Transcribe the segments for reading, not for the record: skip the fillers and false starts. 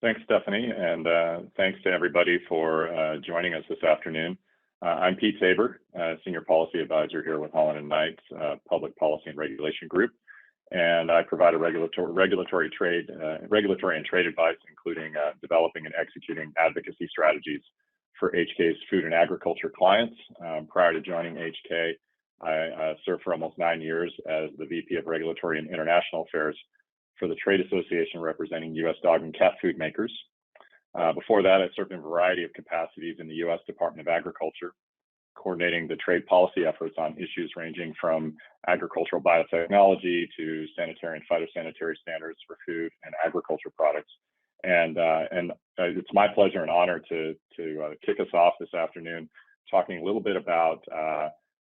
Thanks, Stephanie, and thanks to everybody for joining us this afternoon. I'm Pete Tabor, Senior Policy Advisor here with Holland & Knight's Public Policy and Regulation Group, and I provide a regulatory and trade advice, including developing and executing advocacy strategies for HK's food and agriculture clients. Prior to joining HK, I served for almost 9 years as the VP of Regulatory and International Affairs for the trade association representing U.S. dog and cat food makers. Before that, I served in a variety of capacities in the U.S. Department of Agriculture, coordinating the trade policy efforts on issues ranging from agricultural biotechnology to sanitary and phytosanitary standards for food and agriculture products. And it's my pleasure and honor to kick us off this afternoon talking a little bit about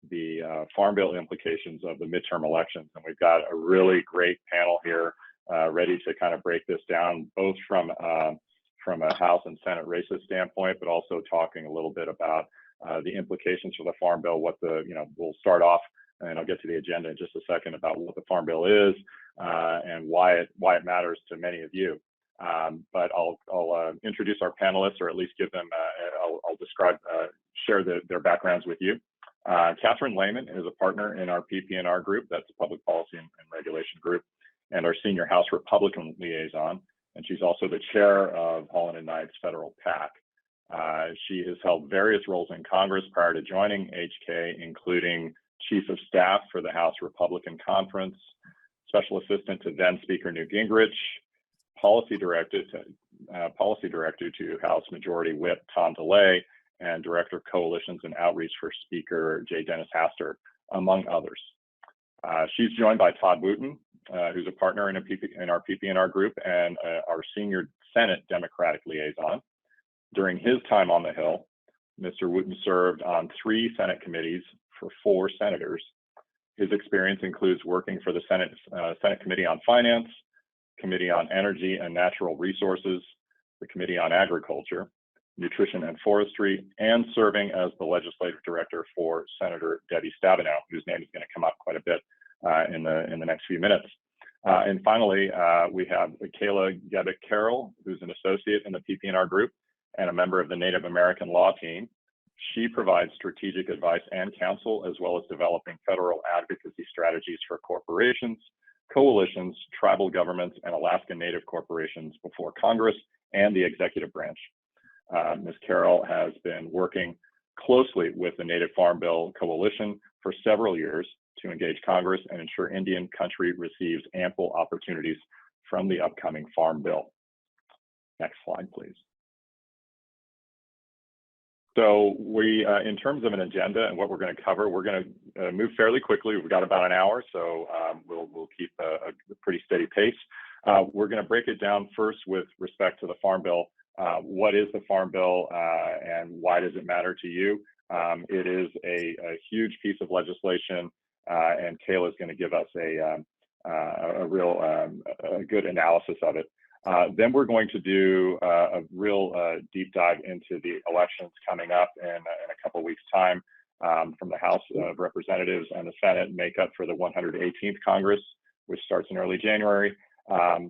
the Farm Bill implications of the midterm elections. And we've got a really great panel here ready to kind of break this down, both from a House and Senate races standpoint, but also talking a little bit about the implications for the Farm Bill, we'll start off, and I'll get to the agenda in just a second about what the Farm Bill is and why it matters to many of you. But I'll introduce our panelists, or at least give them, I'll share their backgrounds with you. Catherine Lehman is a partner in our PP&R group, that's the Public Policy and Regulation Group, and our Senior House Republican Liaison, and she's also the chair of Holland & Knight's Federal PAC. She has held various roles in Congress prior to joining HK, including Chief of Staff for the House Republican Conference, Special Assistant to then Speaker Newt Gingrich, Policy Director to House Majority Whip Tom DeLay, and Director of Coalitions and Outreach for Speaker J. Dennis Hastert, among others. She's joined by Todd Wooten, who's a partner in our PP&R group and our Senior Senate Democratic Liaison. During his time on the Hill, Mr. Wooten served on 3 Senate committees for 4 senators. His experience includes working for the Senate Committee on Finance, Committee on Energy and Natural Resources, the Committee on Agriculture, Nutrition and Forestry, and serving as the legislative director for Senator Debbie Stabenow, whose name is going to come up quite a bit in the next few minutes. And finally, we have Kayla Gebbick-Carroll, who's an associate in the PP&R group and a member of the Native American Law Team. She provides strategic advice and counsel, as well as developing federal advocacy strategies for corporations, coalitions, tribal governments, and Alaska Native corporations before Congress and the executive branch. Ms. Carroll has been working closely with the Native Farm Bill Coalition for several years to engage Congress and ensure Indian country receives ample opportunities from the upcoming Farm Bill. Next slide, please. So in terms of an agenda and what we're going to cover, we're going to move fairly quickly. We've got about an hour, so we'll keep a pretty steady pace. We're going to break it down first with respect to the Farm Bill. What is the Farm Bill and why does it matter to you? It is a huge piece of legislation, and Kayla is going to give us a real good analysis of it. Then we're going to do a real deep dive into the elections coming up in a couple of weeks' time from the House of Representatives and the Senate makeup for the 118th Congress, which starts in early January.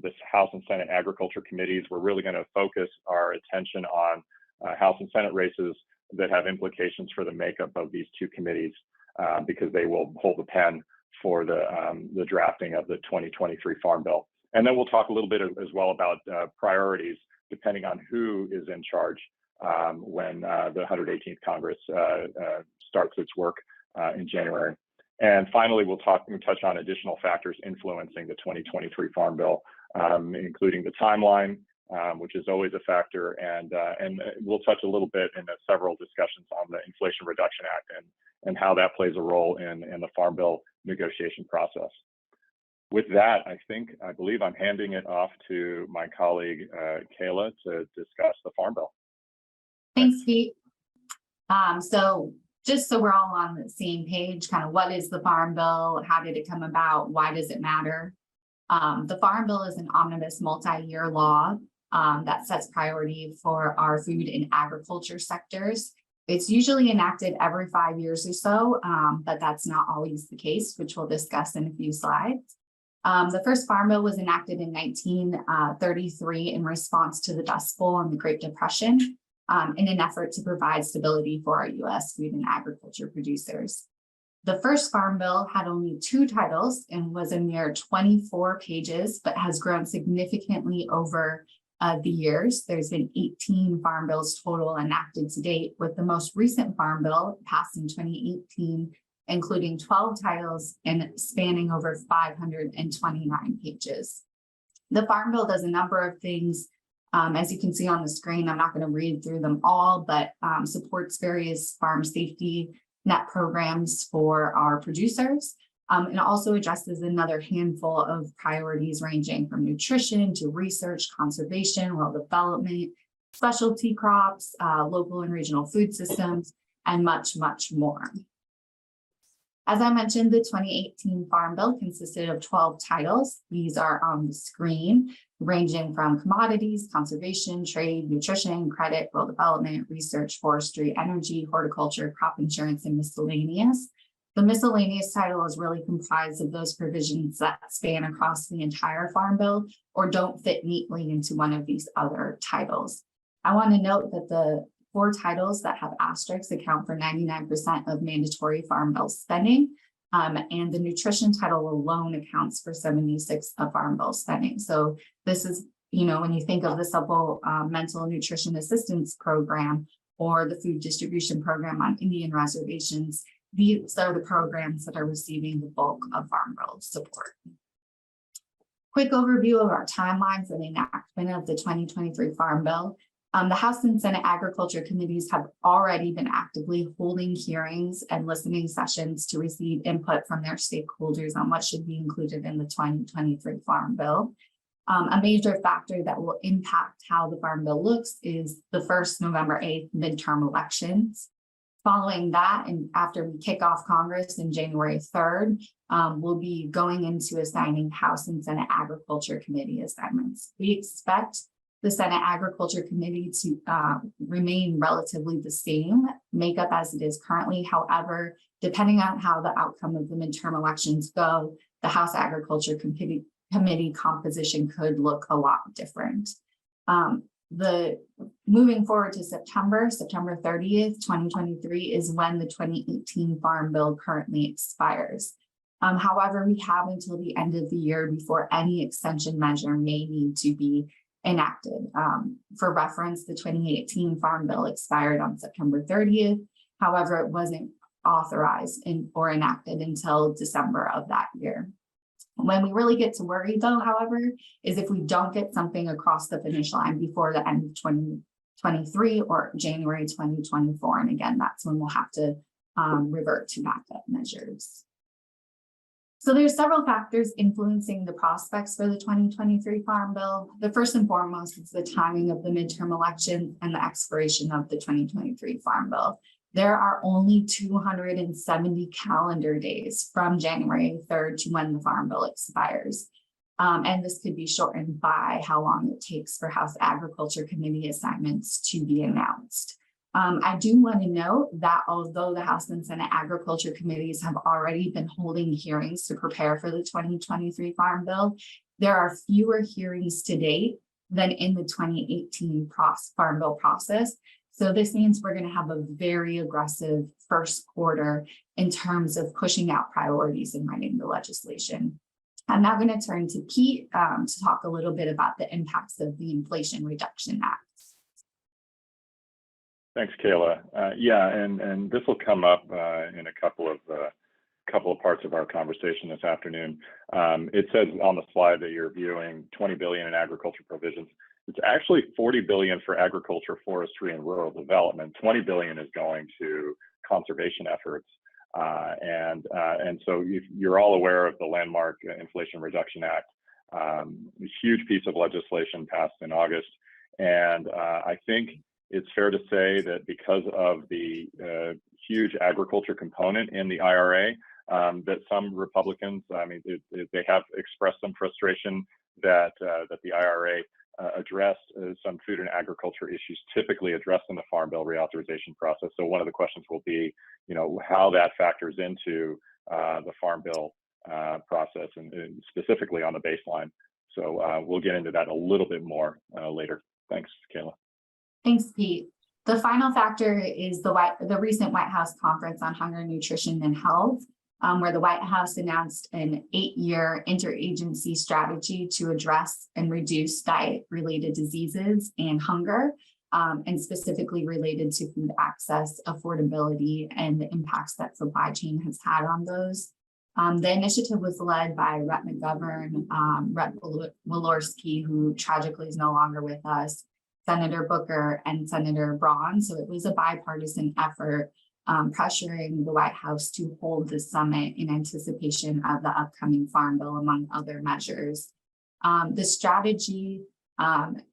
This House and Senate Agriculture Committees, we're really going to focus our attention on House and Senate races that have implications for the makeup of these 2 committees because they will hold the pen for the drafting of the 2023 Farm Bill. And then we'll talk a little bit as well about priorities, depending on who is in charge when the 118th Congress starts its work in January. And finally, we'll touch on additional factors influencing the 2023 Farm Bill, including the timeline, which is always a factor, and we'll touch a little bit in several discussions on the Inflation Reduction Act and how that plays a role in the Farm Bill negotiation process. With that, I believe I'm handing it off to my colleague, Kayla, to discuss the Farm Bill. Thanks, Pete. So just so we're all on the same page, kind of what is the Farm Bill? How did it come about? Why does it matter? The Farm Bill is an omnibus multi-year law that sets priority for our food and agriculture sectors. It's usually enacted every 5 years or so, but that's not always the case, which we'll discuss in a few slides. The first Farm Bill was enacted in 1933 in response to the Dust Bowl and the Great Depression, in an effort to provide stability for our U.S. food and agriculture producers. The first Farm Bill had only 2 titles and was a mere 24 pages, but has grown significantly over the years. There's been 18 Farm Bills total enacted to date, with the most recent Farm Bill passed in 2018, including 12 titles and spanning over 529 pages. The Farm Bill does a number of things. As you can see on the screen, I'm not going to read through them all, but supports various farm safety net programs for our producers, and also addresses another handful of priorities ranging from nutrition to research, conservation, rural development, specialty crops, local and regional food systems, and much, much more. As I mentioned, the 2018 Farm Bill consisted of 12 titles. These are on the screen, ranging from commodities, conservation, trade, nutrition, credit, rural development, research, forestry, energy, horticulture, crop insurance, and miscellaneous. The miscellaneous title is really comprised of those provisions that span across the entire Farm Bill or don't fit neatly into one of these other titles. I want to note that the 4 titles that have asterisks account for 99% of mandatory Farm Bill spending, and the nutrition title alone accounts for 76% of Farm Bill spending. So this is, when you think of the supplemental nutrition assistance program or the food distribution program on Indian reservations, these are the programs that are receiving the bulk of Farm Bill support. Quick overview of our timeline for the enactment of the 2023 Farm Bill. The House and Senate Agriculture Committees have already been actively holding hearings and listening sessions to receive input from their stakeholders on what should be included in the 2023 Farm Bill. A major factor that will impact how the Farm Bill looks is the first November 8th midterm elections. Following that, and after we kick off Congress in January 3rd, we'll be going into assigning House and Senate Agriculture Committee assignments. We expect the Senate Agriculture Committee to remain relatively the same makeup as it is currently. However, depending on how the outcome of the midterm elections go, the House Agriculture Committee composition could look a lot different. Moving forward to September 30th, 2023 is when the 2018 Farm Bill currently expires. However, we have until the end of the year before any extension measure may need to be enacted. For reference, the 2018 Farm Bill expired on September 30th. However, it wasn't authorized or enacted until December of that year. When we really get to worry, though, however, is if we don't get something across the finish line before the end of 2023 or January 2024. And again, that's when we'll have to revert to backup measures. So there's several factors influencing the prospects for the 2023 Farm Bill. The first and foremost is the timing of the midterm election and the expiration of the 2023 Farm Bill. There are only 270 calendar days from January 3rd to when the Farm Bill expires. And this could be shortened by how long it takes for House Agriculture Committee assignments to be announced. I do want to note that although the House and Senate Agriculture Committees have already been holding hearings to prepare for the 2023 Farm Bill, there are fewer hearings to date than in the 2018 Farm Bill process. So this means we're going to have a very aggressive first quarter in terms of pushing out priorities and writing the legislation. I'm now going to turn to Pete to talk a little bit about the impacts of the Inflation Reduction Act. Thanks, Kayla. Yeah, and this will come up in a couple of parts of our conversation this afternoon. It says on the slide that you're viewing 20 billion in agriculture provisions. It's actually 40 billion for agriculture, forestry, and rural development. 20 billion is going to conservation efforts. And so you're all aware of the landmark Inflation Reduction Act, a huge piece of legislation passed in August. And I think it's fair to say that because of the huge agriculture component in the IRA, that some Republicans, they have expressed some frustration that the IRA addressed some food and agriculture issues typically addressed in the Farm Bill reauthorization process. So one of the questions will be, how that factors into the Farm Bill process, and specifically on the baseline. So we'll get into that a little bit more later. Thanks, Kayla. Thanks, Pete. The final factor is the recent White House Conference on Hunger, Nutrition, and Health, where the White House announced an 8-year interagency strategy to address and reduce diet-related diseases and hunger, and specifically related to food access, affordability, and the impacts that supply chain has had on those. The initiative was led by Rep. McGovern, Rep. Walorski, who tragically is no longer with us, Senator Booker, and Senator Braun. So it was a bipartisan effort pressuring the White House to hold the summit in anticipation of the upcoming Farm Bill, among other measures. The strategy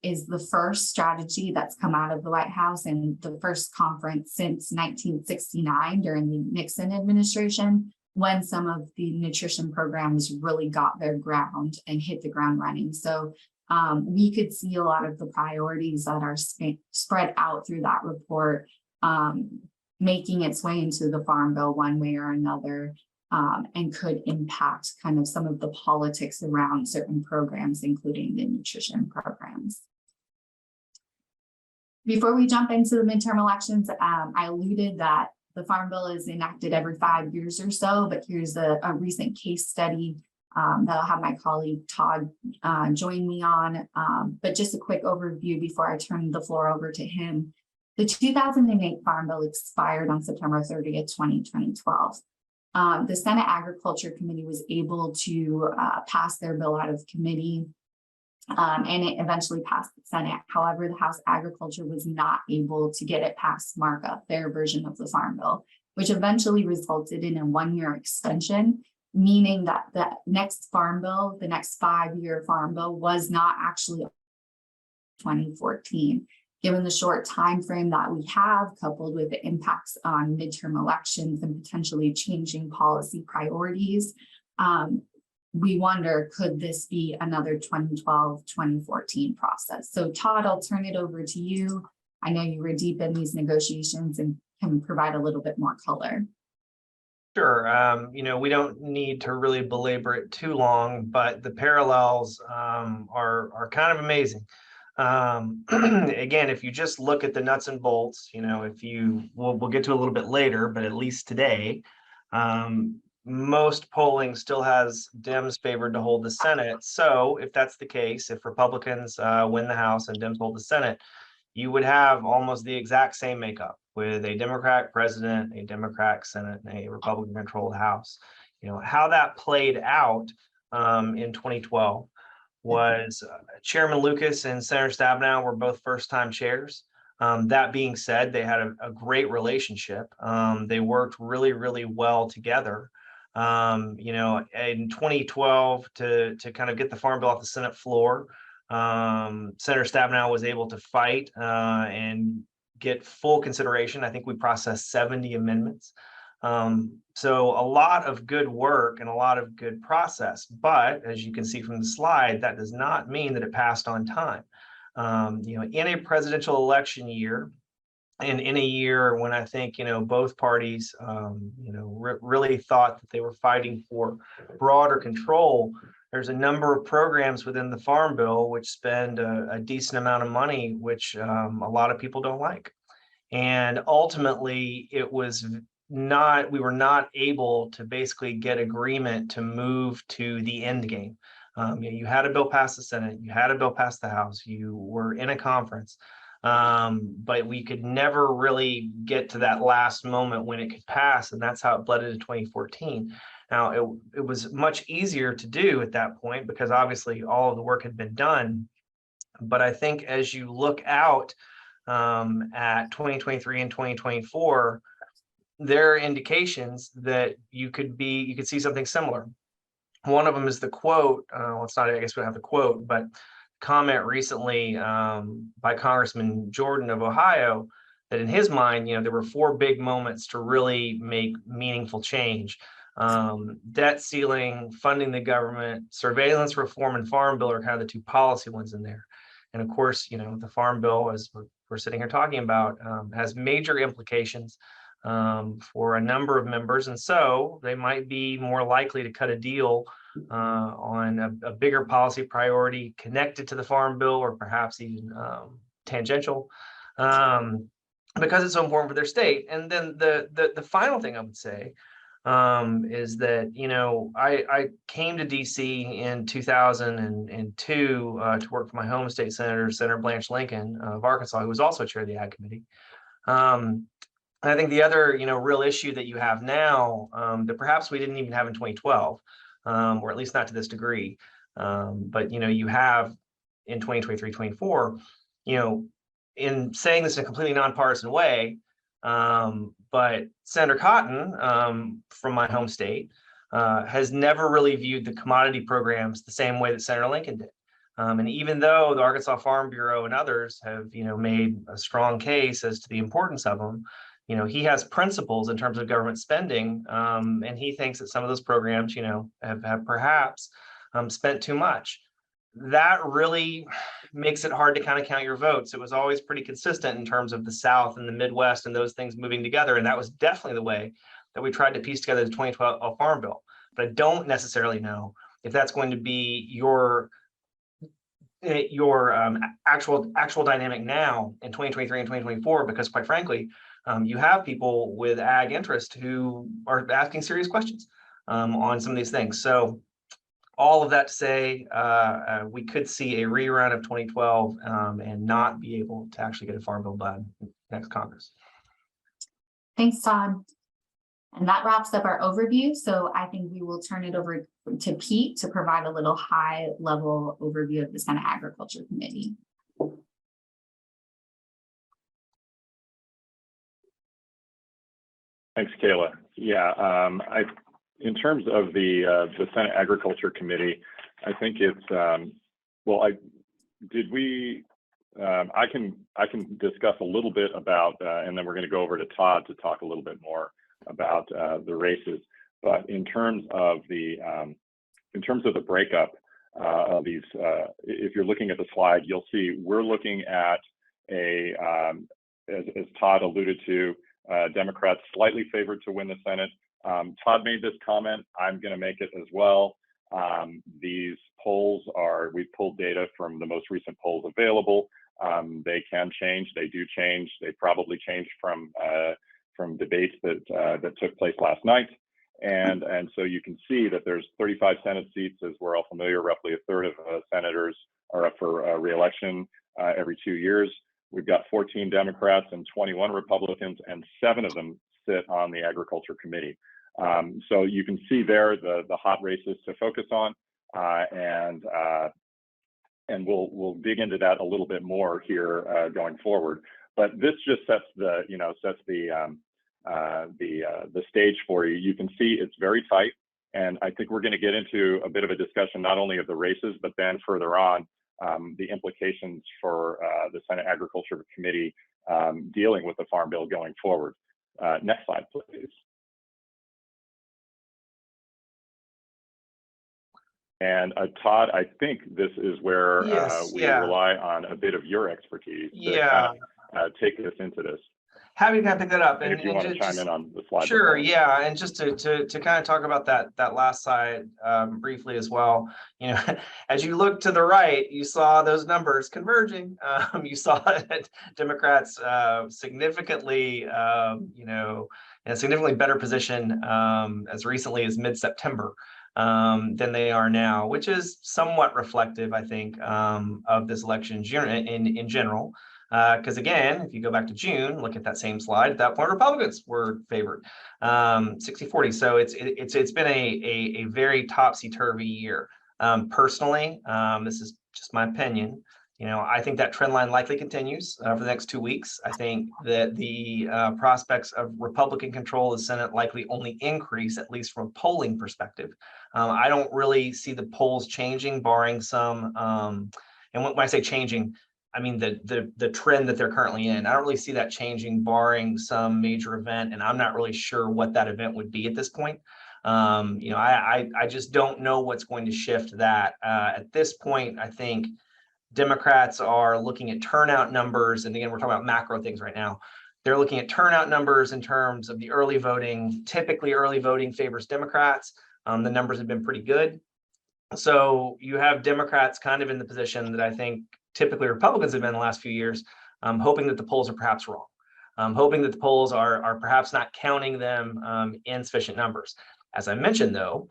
is the first strategy that's come out of the White House and the first conference since 1969 during the Nixon administration, when some of the nutrition programs really got their ground and hit the ground running. So we could see a lot of the priorities that are spread out through that report making its way into the Farm Bill one way or another, and could impact kind of some of the politics around certain programs, including the nutrition programs. Before we jump into the midterm elections, I alluded that the Farm Bill is enacted every 5 years or so, but here's a recent case study that I'll have my colleague Todd join me on. But just a quick overview before I turn the floor over to him. The 2008 Farm Bill expired on September 30th, 2012. The Senate Agriculture Committee was able to pass their bill out of committee, and it eventually passed the Senate. However, the House Agriculture was not able to get it past markup, their version of the Farm Bill, which eventually resulted in a 1-year extension, meaning that the next Farm Bill, the next 5-year Farm Bill, was not actually 2014. Given the short time frame that we have, coupled with the impacts on midterm elections and potentially changing policy priorities, we wonder, could this be another 2012-2014 process? So Todd, I'll turn it over to you. I know you were deep in these negotiations and can provide a little bit more color. Sure. We don't need to really belabor it too long, but the parallels are kind of amazing. Again, if you just look at the nuts and bolts, we'll get to a little bit later, but at least today, most polling still has Dems favored to hold the Senate. So if that's the case, if Republicans win the House and Dems hold the Senate, you would have almost the exact same makeup with a Democrat president, a Democrat Senate, and a Republican controlled House. How that played out in 2012 was Chairman Lucas and Senator Stabenow were both first-time chairs. That being said, they had a great relationship. They worked really, really well together. In 2012, to kind of get the Farm Bill off the Senate floor, Senator Stabenow was able to fight and get full consideration. I think we processed 70 amendments. So a lot of good work and a lot of good process, but as you can see from the slide, that does not mean that it passed on time. In a presidential election year, and in a year when I think, both parties, really thought that they were fighting for broader control, there's a number of programs within the Farm Bill which spend a decent amount of money, which a lot of people don't like. And ultimately, we were not able to basically get agreement to move to the end game. You had a bill pass the Senate, you had a bill pass the House, you were in a conference, but we could never really get to that last moment when it could pass, and that's how it bled into 2014. Now, it was much easier to do at that point because obviously all of the work had been done. But I think as you look out at 2023 and 2024, there are indications that you could see something similar. One of them is the quote, it's not, I guess we don't have the quote, but comment recently by Congressman Jordan of Ohio that in his mind, there were 4 big moments to really make meaningful change. Debt ceiling, funding the government, surveillance reform, and Farm Bill are kind of the 2 policy ones in there. And of course, the Farm Bill, as we're sitting here talking about, has major implications for a number of members, and so they might be more likely to cut a deal on a bigger policy priority connected to the Farm Bill, or perhaps even tangential, because it's so important for their state. And then the final thing I would say is that, you know, I came to DC in 2002 to work for my home state senator, Senator Blanche Lincoln of Arkansas, who was also chair of the Ag Committee. And I think the other, you know, real issue that you have now that perhaps we didn't even have in 2012, or at least not to this degree, but, you know, you have in 2023, 24, you know, in saying this in a completely nonpartisan way, but Senator Cotton from my home state has never really viewed the commodity programs the same way that Senator Lincoln did. And even though the Arkansas Farm Bureau and others have, you know, made a strong case as to the importance of them, you know, he has principles in terms of government spending, and he thinks that some of those programs, you know, have perhaps spent too much. That really makes it hard to kind of count your votes. It was always pretty consistent in terms of the South and the Midwest and those things moving together, and that was definitely the way that we tried to piece together the 2012 Farm Bill. But I don't necessarily know if that's going to be your actual dynamic now in 2023 and 2024, because quite frankly, you have people with ag interest who are asking serious questions on some of these things. So all of that to say, we could see a rerun of 2012 and not be able to actually get a farm bill done next Congress. Thanks, Todd. And that wraps up our overview. So I think we will turn it over to Pete to provide a little high-level overview of the Senate Agriculture Committee. Thanks, Kayla. Yeah, in terms of the Senate Agriculture Committee, I think it's I can discuss a little bit about, and then we're going to go over to Todd to talk a little bit more about the races. But in terms of the breakup of these, if you're looking at the slide, you'll see we're looking at as Todd alluded to, Democrats slightly favored to win the Senate. Todd made this comment. I'm going to make it as well. These polls we've pulled data from the most recent polls available. They can change. They do change. They probably changed from debates that took place last night. And so you can see that there's 35 Senate seats, as we're all familiar. Roughly a third of senators are up for re-election every 2 years. We've got 14 Democrats and 21 Republicans, and 7 of them sit on the Agriculture Committee. So you can see there the hot races to focus on, and we'll dig into that a little bit more here going forward. But this just sets the stage for you. You can see it's very tight, and I think we're going to get into a bit of a discussion not only of the races, but then further on the implications for the Senate Agriculture Committee dealing with the Farm Bill going forward. Next slide, please. And Todd, I think this is where we rely on a bit of your expertise to kind of take us into this. Happy to kind of pick that up. And if you want to chime in on the slide. Sure, yeah, and just to kind of talk about that last slide briefly as well. You know, as you look to the right, you saw those numbers converging. You saw that Democrats significantly, in a significantly better position as recently as mid-September than they are now, which is somewhat reflective, I think, of this election in general. Because again, if you go back to June, look at that same slide, at that point, Republicans were favored 60-40. So it's been a very topsy-turvy year. Personally, this is just my opinion. I think that trend line likely continues for the next 2 weeks. I think that the prospects of Republican control of the Senate likely only increase, at least from a polling perspective. I don't really see the polls changing, barring some, and when I say changing, I mean the trend that they're currently in. I don't really see that changing, barring some major event, and I'm not really sure what that event would be at this point. I just don't know what's going to shift that. At this point, I think Democrats are looking at turnout numbers, and again, we're talking about macro things right now. They're looking at turnout numbers in terms of the early voting. Typically, early voting favors Democrats. The numbers have been pretty good. So you have Democrats kind of in the position that I think typically Republicans have been the last few years, hoping that the polls are perhaps wrong, hoping that the polls are perhaps not counting them in sufficient numbers. As I mentioned, though,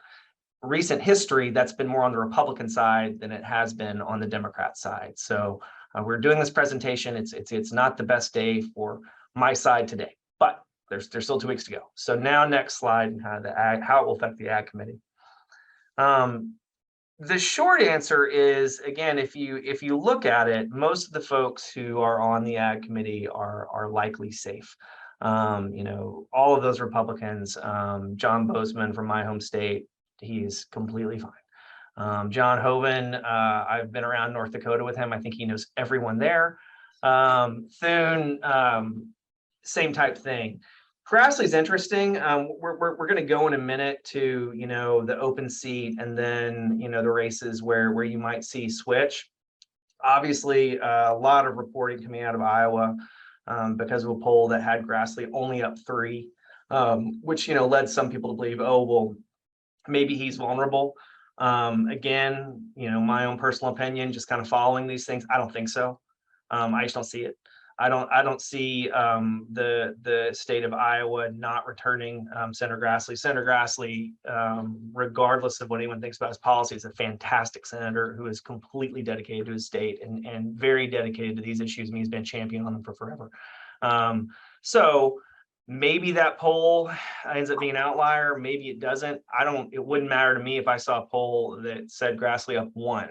recent history, that's been more on the Republican side than it has been on the Democrat side. So we're doing this presentation. It's not the best day for my side today, but there's still 2 weeks to go. So now next slide, how it will affect the Ag Committee. The short answer is, again, if you look at it, most of the folks who are on the Ag Committee are likely safe. All of those Republicans, John Bozeman from my home state, he's completely fine. John Hoeven, I've been around North Dakota with him. I think he knows everyone there. Thune, same type thing. Grassley's interesting. We're going to go in a minute to the open seat and then the races where you might see switch. Obviously, a lot of reporting coming out of Iowa because of a poll that had Grassley only up 3, which led some people to believe, oh well, maybe he's vulnerable. Again, my own personal opinion, just kind of following these things, I don't think so. I just don't see it. I don't see the state of Iowa not returning Senator Grassley. Senator Grassley, regardless of what anyone thinks about his policy, is a fantastic senator who is completely dedicated to his state and very dedicated to these issues. And he's been championing on them for forever. So maybe that poll ends up being an outlier. Maybe it doesn't. It wouldn't matter to me if I saw a poll that said Grassley up 1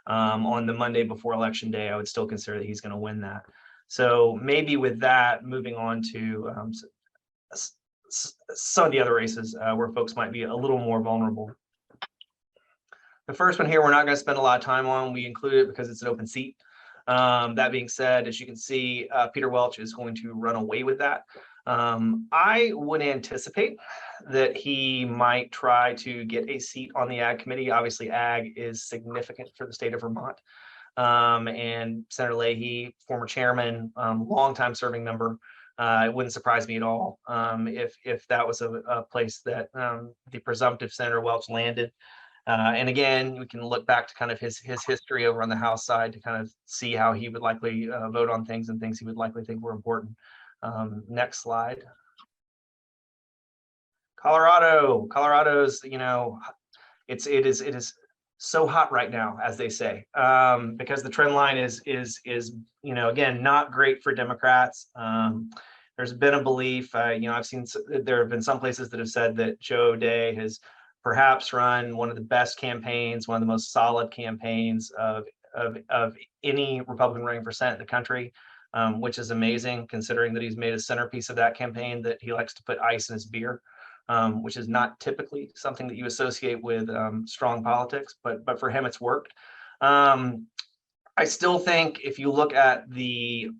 on the Monday before Election Day. I would still consider that he's going to win that. So maybe with that, moving on to some of the other races where folks might be a little more vulnerable. The first one here, we're not going to spend a lot of time on. We include it because it's an open seat. That being said, as you can see, Peter Welch is going to run away with that. I would anticipate that he might try to get a seat on the Ag Committee. Obviously, Ag is significant for the state of Vermont. And Senator Leahy, former chairman, longtime serving member, it wouldn't surprise me at all if that was a place that the presumptive Senator Welch landed. And again, we can look back to kind of his history over on the House side to kind of see how he would likely vote on things and things he would likely think were important. Next slide. Colorado's, it is so hot right now, as they say, because the trend line is again, not great for Democrats. There's been a belief, I've seen there have been some places that have said that Joe O'Dea has perhaps run one of the best campaigns, one of the most solid campaigns of any Republican running for Senate in the country, which is amazing considering that he's made a centerpiece of that campaign that he likes to put ice in his beer. Which is not typically something that you associate with strong politics, but for him, it's worked. I still think if you look at the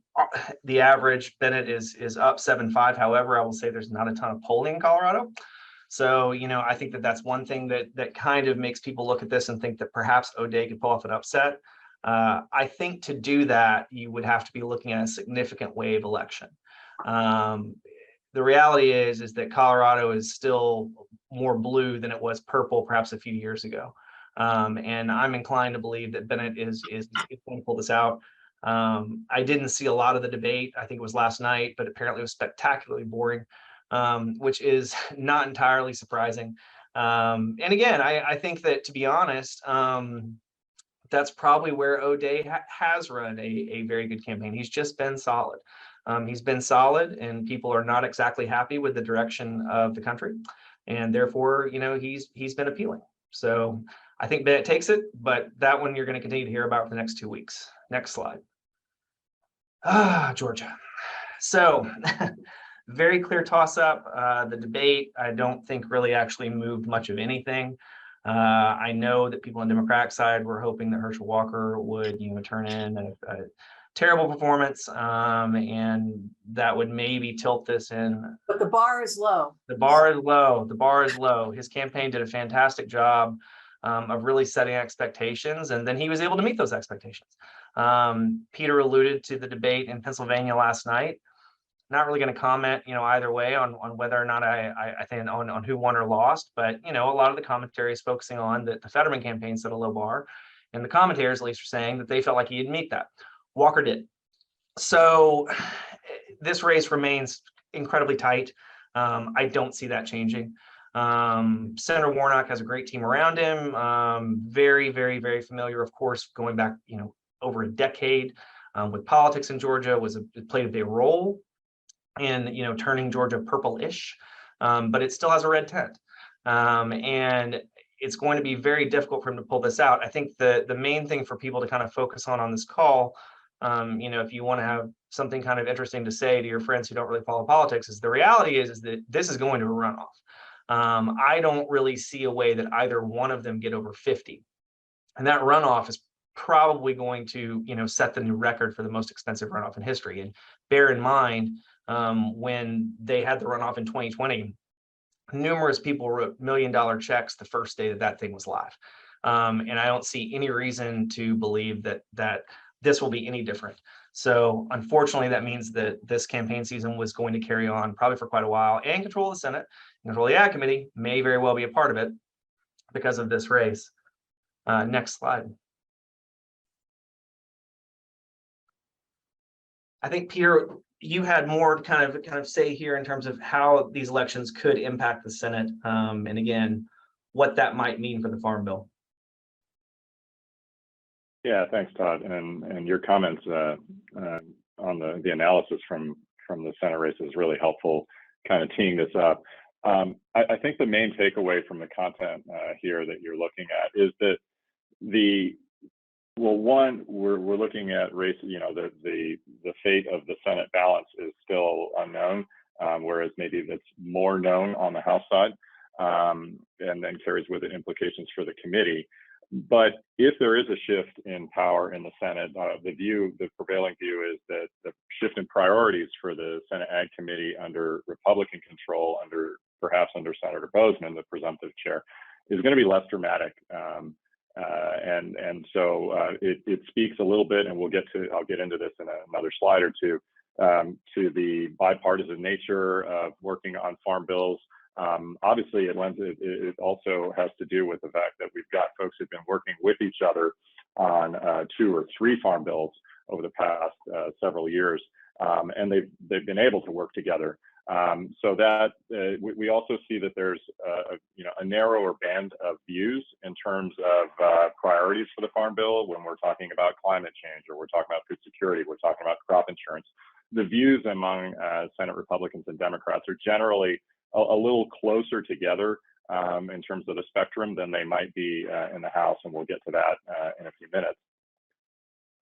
average, Bennett is up 7.5. However, I will say there's not a ton of polling in Colorado. So, I think that's one thing that kind of makes people look at this and think that perhaps O'Dea could pull off an upset. I think to do that, you would have to be looking at a significant wave election. The reality is that Colorado is still more blue than it was purple perhaps a few years ago. And I'm inclined to believe that Bennett is going to pull this out. I didn't see a lot of the debate. I think it was last night, but apparently it was spectacularly boring, which is not entirely surprising. And again, I think that, to be honest, that's probably where O'Dea has run a very good campaign. He's just been solid. He's been solid, and people are not exactly happy with the direction of the country, and therefore, he's been appealing. So I think Bennett takes it, but that one you're going to continue to hear about for the next 2 weeks. Next slide. Georgia. So very clear toss-up. The debate, I don't think really actually moved much of anything. I know that people on the Democratic side were hoping that Herschel Walker would, turn in a terrible performance, and that would maybe tilt this in. But the bar is low. The bar is low. The bar is low. His campaign did a fantastic job of really setting expectations, and then he was able to meet those expectations. Peter alluded to the debate in Pennsylvania last night. Not really going to comment, either way on whether or not I think on who won or lost. But a lot of the commentary is focusing on that the Fetterman campaign set a low bar, and the commentators at least are saying that they felt like he didn't meet that. Walker did. So this race remains incredibly tight. I don't see that changing. Senator Warnock has a great team around him. Very, very, very familiar, of course, going back, over a decade with politics in Georgia, played a big role in, turning Georgia purple-ish, but it still has a red tint. And it's going to be very difficult for him to pull this out. I think the main thing for people to kind of focus on this call, if you want to have something kind of interesting to say to your friends who don't really follow politics, is the reality is that this is going to a runoff. I don't really see a way that either one of them get over 50. And that runoff is probably going to, set the new record for the most expensive runoff in history. And bear in mind, when they had the runoff in 2020, numerous people wrote $1 million checks the first day that thing was live. And I don't see any reason to believe that this will be any different. So unfortunately, that means that this campaign season was going to carry on probably for quite a while, and control of the Senate, control of the Ag Committee may very well be a part of it because of this race. Next slide. I think, Peter, you had more kind of say here in terms of how these elections could impact the Senate, and again, what that might mean for the Farm Bill. Yeah, thanks, Todd, and your comments on the analysis from the Senate race is really helpful, kind of teeing this up. I think the main takeaway from the content here that you're looking at is that one, we're looking at race, the fate of the Senate balance is still unknown, whereas maybe that's more known on the House side, and then carries with it implications for the committee. But if there is a shift in power in the Senate, the prevailing view is that the shift in priorities for the Senate Ag Committee under Republican control, perhaps under Senator Bozeman, the presumptive chair, is going to be less dramatic. So it speaks a little bit, and I'll get into this in another slide or two, to the bipartisan nature of working on farm bills. Obviously, it also has to do with the fact that we've got folks who've been working with each other on 2 or 3 farm bills over the past several years, and they've been able to work together. So that we also see that there's a narrower band of views in terms of priorities for the farm bill when we're talking about climate change, or we're talking about food security, we're talking about crop insurance. The views among Senate Republicans and Democrats are generally a little closer together in terms of the spectrum than they might be in the House, and we'll get to that in a few minutes.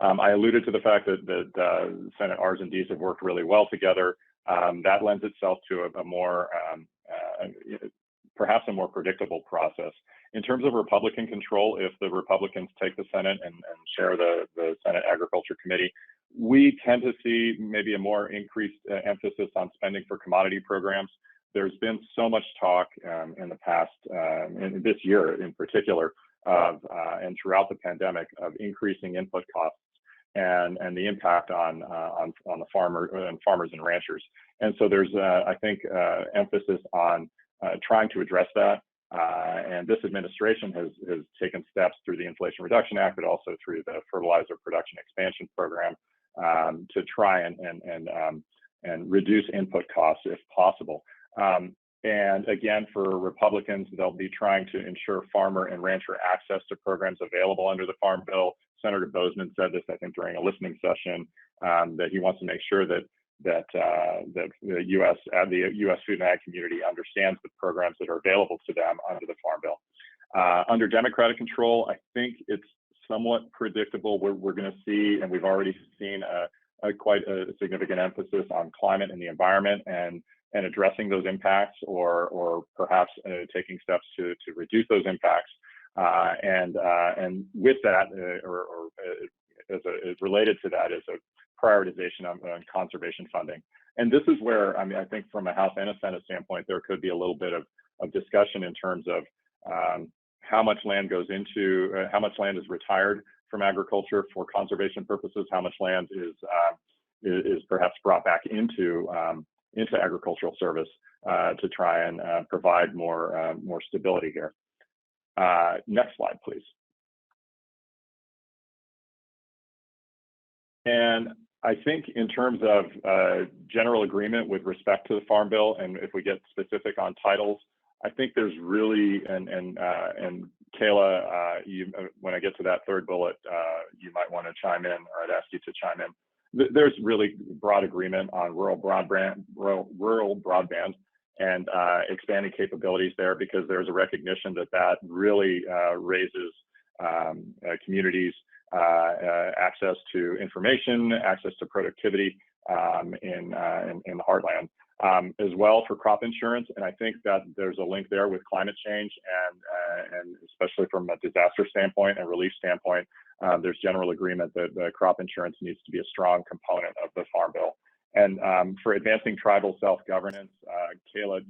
I alluded to the fact that Senate Rs and Ds have worked really well together. That lends itself to a more, perhaps a more predictable process. In terms of Republican control, if the Republicans take the Senate and share the Senate Agriculture Committee, we tend to see maybe a more increased emphasis on spending for commodity programs. There's been so much talk in the past, in this year in particular, and throughout the pandemic, of increasing input costs and the impact on the farmers and ranchers. And so there's, I think, emphasis on trying to address that. And this administration has taken steps through the Inflation Reduction Act, but also through the Fertilizer Production Expansion Program to try and reduce input costs if possible. And again, for Republicans, they'll be trying to ensure farmer and rancher access to programs available under the Farm Bill. Senator Bozeman said this, I think, during a listening session, that he wants to make sure that the U.S. food and ag community understands the programs that are available to them under the Farm Bill. Under Democratic control, I think it's somewhat predictable. We're going to see, and we've already seen quite a significant emphasis on climate and the environment and addressing those impacts, or perhaps taking steps to reduce those impacts. And with that, as related to that, is a prioritization on conservation funding. And this is where, I think from a House and a Senate standpoint, there could be a little bit of discussion in terms of how much land goes into, how much land is retired from agriculture for conservation purposes, how much land is perhaps brought back into agricultural service to try and provide more stability here. Next slide, please. And I think in terms of general agreement with respect to the Farm Bill, and if we get specific on titles, I think there's really, and Kayla, when I get to that third bullet, you might want to chime in, or I'd ask you to chime in. There's really broad agreement on rural broadband and expanding capabilities there, because there's a recognition that that really raises communities' access to information, access to productivity in the heartland, as well for crop insurance. And I think that there's a link there with climate change, and especially from a disaster standpoint and relief standpoint, there's general agreement that crop insurance needs to be a strong component of the Farm Bill. And for advancing tribal self-governance, Kayla,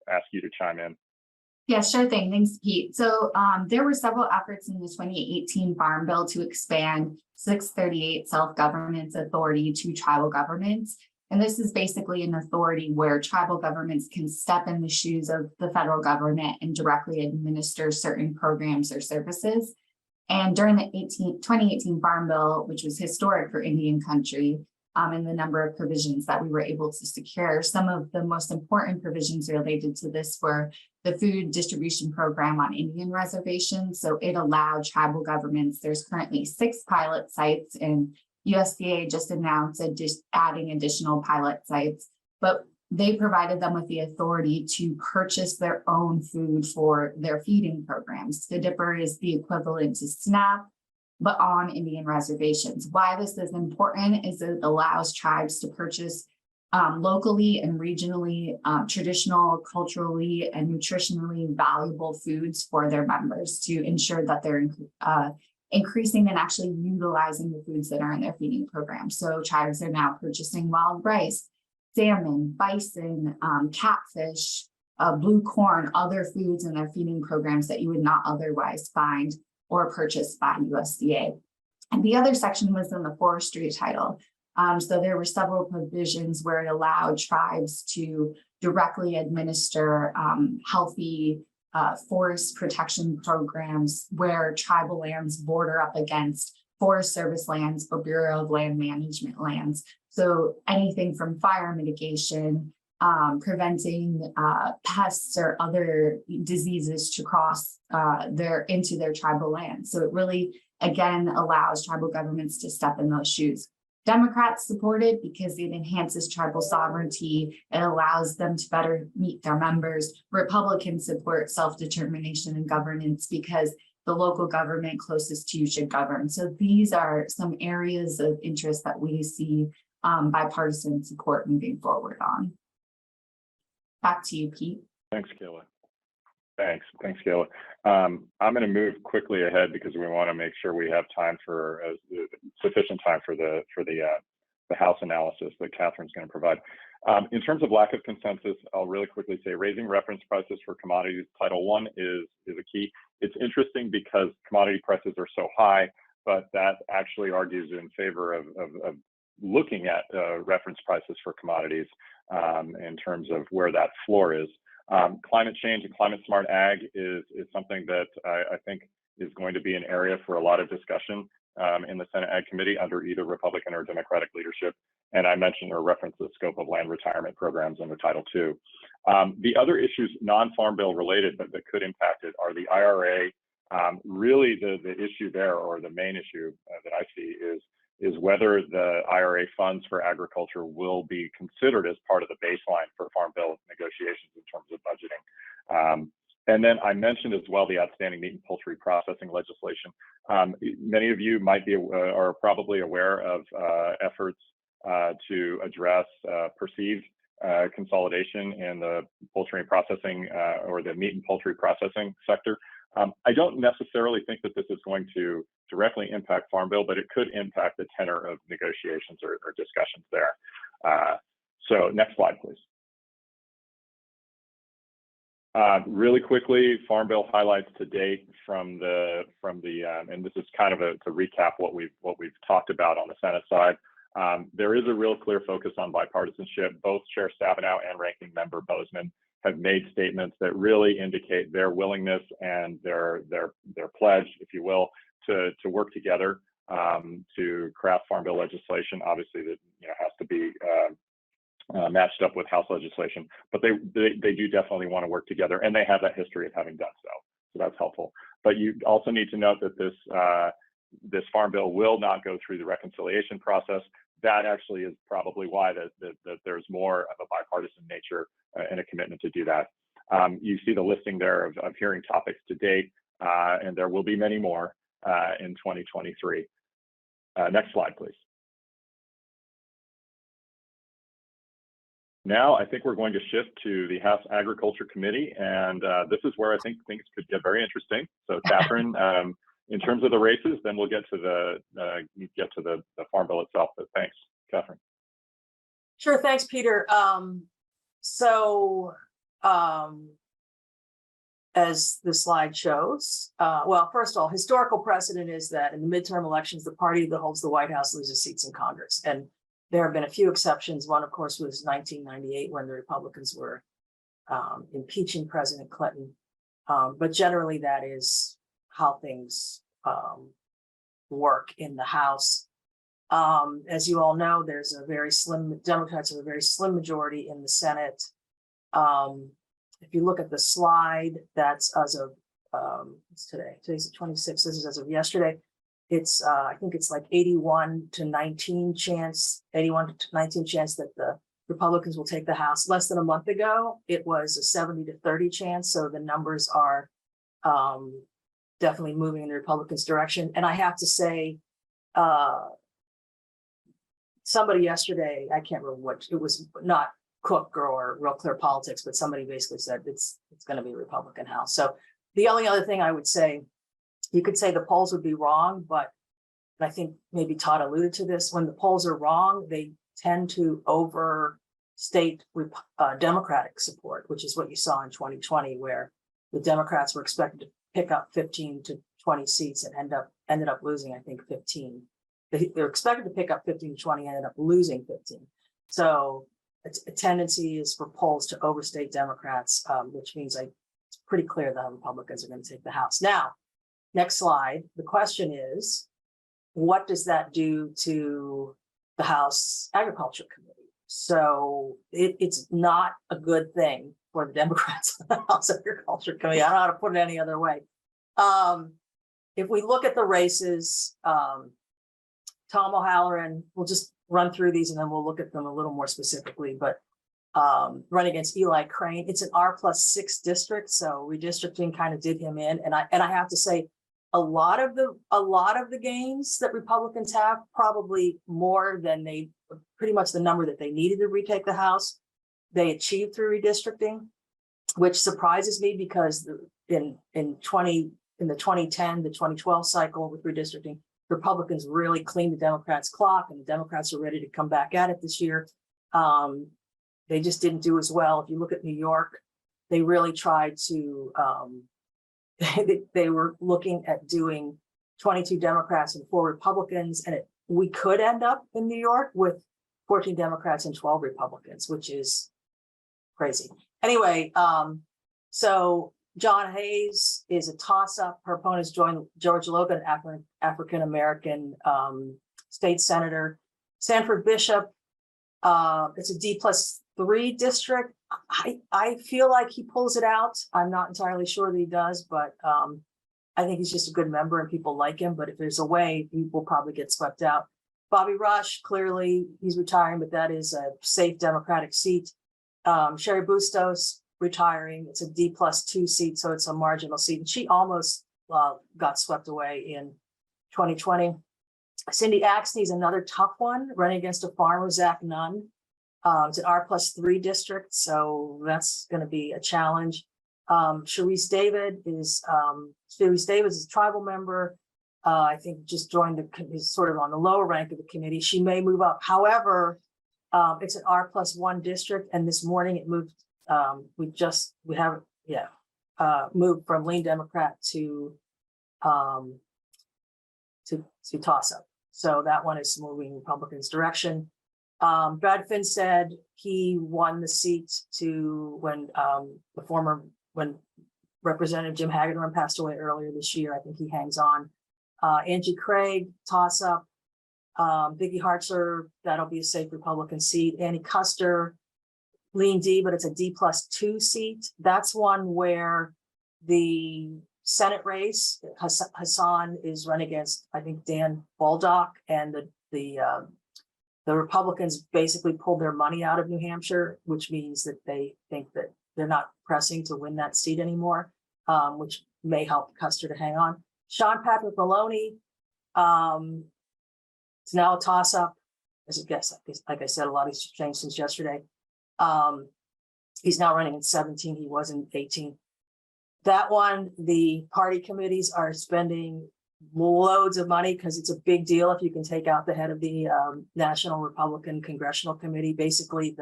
ask you to chime in. Yeah, sure thing. Thanks, Pete. So there were several efforts in the 2018 Farm Bill to expand 638 self-governance authority to tribal governments. And this is basically an authority where tribal governments can step in the shoes of the federal government and directly administer certain programs or services. And during the 2018 Farm Bill, which was historic for Indian country, and the number of provisions that we were able to secure, some of the most important provisions related to this were the food distribution program on Indian reservations. So it allowed tribal governments, there's currently 6 pilot sites, and USDA just announced adding additional pilot sites, but they provided them with the authority to purchase their own food for their feeding programs. The Dipper is the equivalent to SNAP, but on Indian reservations. Why this is important is that it allows tribes to purchase locally and regionally traditional, culturally, and nutritionally valuable foods for their members to ensure that they're increasing and actually utilizing the foods that are in their feeding program. So tribes are now purchasing wild rice, salmon, bison, catfish, blue corn, other foods in their feeding programs that you would not otherwise find or purchased by USDA. And the other section was in the forestry title. So there were several provisions where it allowed tribes to directly administer healthy forest protection programs where tribal lands border up against Forest Service lands or Bureau of Land Management lands. So anything from fire mitigation, preventing pests or other diseases to cross into their tribal lands. So it really, again, allows tribal governments to step in those shoes. Democrats support it because it enhances tribal sovereignty. It allows them to better meet their members. Republicans support self-determination and governance because the local government closest to you should govern. So these are some areas of interest that we see bipartisan support moving forward on. Back to you, Pete. Thanks, Kayla. Thanks, Kayla. I'm going to move quickly ahead because we want to make sure we have time for sufficient time for the House analysis that Catherine's going to provide. In terms of lack of consensus, I'll really quickly say raising reference prices for commodities, Title I is a key. It's interesting because commodity prices are so high, but that actually argues in favor of looking at reference prices for commodities in terms of where that floor is. Climate change and climate smart ag is something that I think is going to be an area for a lot of discussion in the Senate Ag Committee under either Republican or Democratic leadership. And I mentioned or referenced the scope of land retirement programs under Title II. The other issues, non-Farm Bill related, but that could impact it, are the IRA. Really the issue there, or the main issue that I see is whether the IRA funds for agriculture will be considered as part of the baseline for Farm Bill negotiations in terms of budgeting. And then I mentioned as well the outstanding meat and poultry processing legislation. Many of you might be are probably aware of efforts to address perceived consolidation in the poultry and processing or the meat and poultry processing sector. I don't necessarily think that this is going to directly impact Farm Bill, but it could impact the tenor of negotiations or discussions there. So next slide, please. Really quickly, Farm Bill highlights to date from the and this is kind of to recap what we've talked about on the Senate side. There is a real clear focus on bipartisanship. Both Chair Stabenow and Ranking Member Bozeman have made statements that really indicate their willingness and their pledge, if you will, to work together to craft Farm Bill legislation. Obviously, that has to be matched up with House legislation, but they do definitely want to work together, and they have that history of having done so. So that's helpful. But you also need to note that this Farm Bill will not go through the reconciliation process. That actually is probably why that there's more of a bipartisan nature and a commitment to do that. You see the listing there of hearing topics to date, and there will be many more in 2023. Next slide, please. Now, I think we're going to shift to the House Agriculture Committee, and this is where I think things could get very interesting. So, Catherine, in terms of the races, then we'll get to the Farm Bill itself. But thanks, Catherine. Sure, thanks, Peter. As the slide shows, well, first of all, historical precedent is that in the midterm elections, the party that holds the White House loses seats in Congress, and there have been a few exceptions. One, of course, was 1998 when the Republicans were impeaching President Clinton. But generally, that is how things work in the House. As you all know, there's a very slim, Democrats have a very slim majority in the Senate. If you look at the slide, that's as of, it's today's the 26th, this is as of yesterday. It's, I think it's like 81 to 19 chance that the Republicans will take the House. Less than a month ago, it was a 70 to 30 chance. So the numbers are definitely moving in the Republicans' direction. And I have to say, somebody yesterday, I can't remember what, it was not Cook or Real Clear Politics, but somebody basically said it's going to be a Republican House. So the only other thing I would say, you could say the polls would be wrong, but I think maybe Todd alluded to this. When the polls are wrong, they tend to overstate Democratic support, which is what you saw in 2020, where the Democrats were expected to pick up 15 to 20 seats and ended up losing, I think, 15. They're expected to pick up 15 to 20, ended up losing 15. So a tendency is for polls to overstate Democrats, which means it's pretty clear that Republicans are going to take the House. Now, next slide. The question is, what does that do to the House Agriculture Committee? So it's not a good thing for the Democrats in the House Agriculture Committee. I don't know how to put it any other way. If we look at the races, Tom O'Halloran, we'll just run through these and then we'll look at them a little more specifically, but running against Eli Crane, it's an R+6 district, so redistricting kind of did him in. And I have to say, a lot of the gains that Republicans have, probably more than pretty much the number that they needed to retake the House, they achieved through redistricting, which surprises me because in the 2010 to 2012 cycle with redistricting, Republicans really cleaned the Democrats' clock, and the Democrats are ready to come back at it this year. They just didn't do as well. If you look at New York, they really tried to, they were looking at doing 22 Democrats and 4 Republicans, and we could end up in New York with 14 Democrats and 12 Republicans, which is crazy. Anyway, so John Hayes is a toss-up. Her opponents joined George Logan, African-American state senator. Sanford Bishop, it's a D+3 district. I feel like he pulls it out. I'm not entirely sure that he does, but I think he's just a good member and people like him. But if there's a way, he will probably get swept out. Bobby Rush, clearly he's retiring, but that is a safe Democratic seat. Sherry Bustos, retiring. It's a D+2 seat, so it's a marginal seat. And she almost got swept away in 2020. Cindy Axne is another tough one, running against a farmer, Zach Nunn. It's an R+3 district, so that's going to be a challenge. Sharice David is a tribal member. I think just joined is sort of on the lower rank of the committee. She may move up. However, it's an R+1 district, and this morning it moved. Moved from Lean Democrat to toss up. So that one is moving Republicans' direction. Brad Finn said he won the seat to when Representative Jim Hagedorn passed away earlier this year. I think he hangs on. Angie Craig, toss up. Vicky Hartzler, that'll be a safe Republican seat. Annie Custer, lean D, but it's a D+2 seat. That's one where the Senate race, Hassan is running against, I think, Dan Baldock, and the Republicans basically pulled their money out of New Hampshire, which means that they think that they're not pressing to win that seat anymore, which may help Custer to hang on. Sean Patrick Maloney, it's now a toss-up. As a guess, like I said, a lot has changed since yesterday. He's now running in 17. He was in 18. That one, the party committees are spending loads of money because it's a big deal if you can take out the head of the National Republican Congressional Committee. Basically,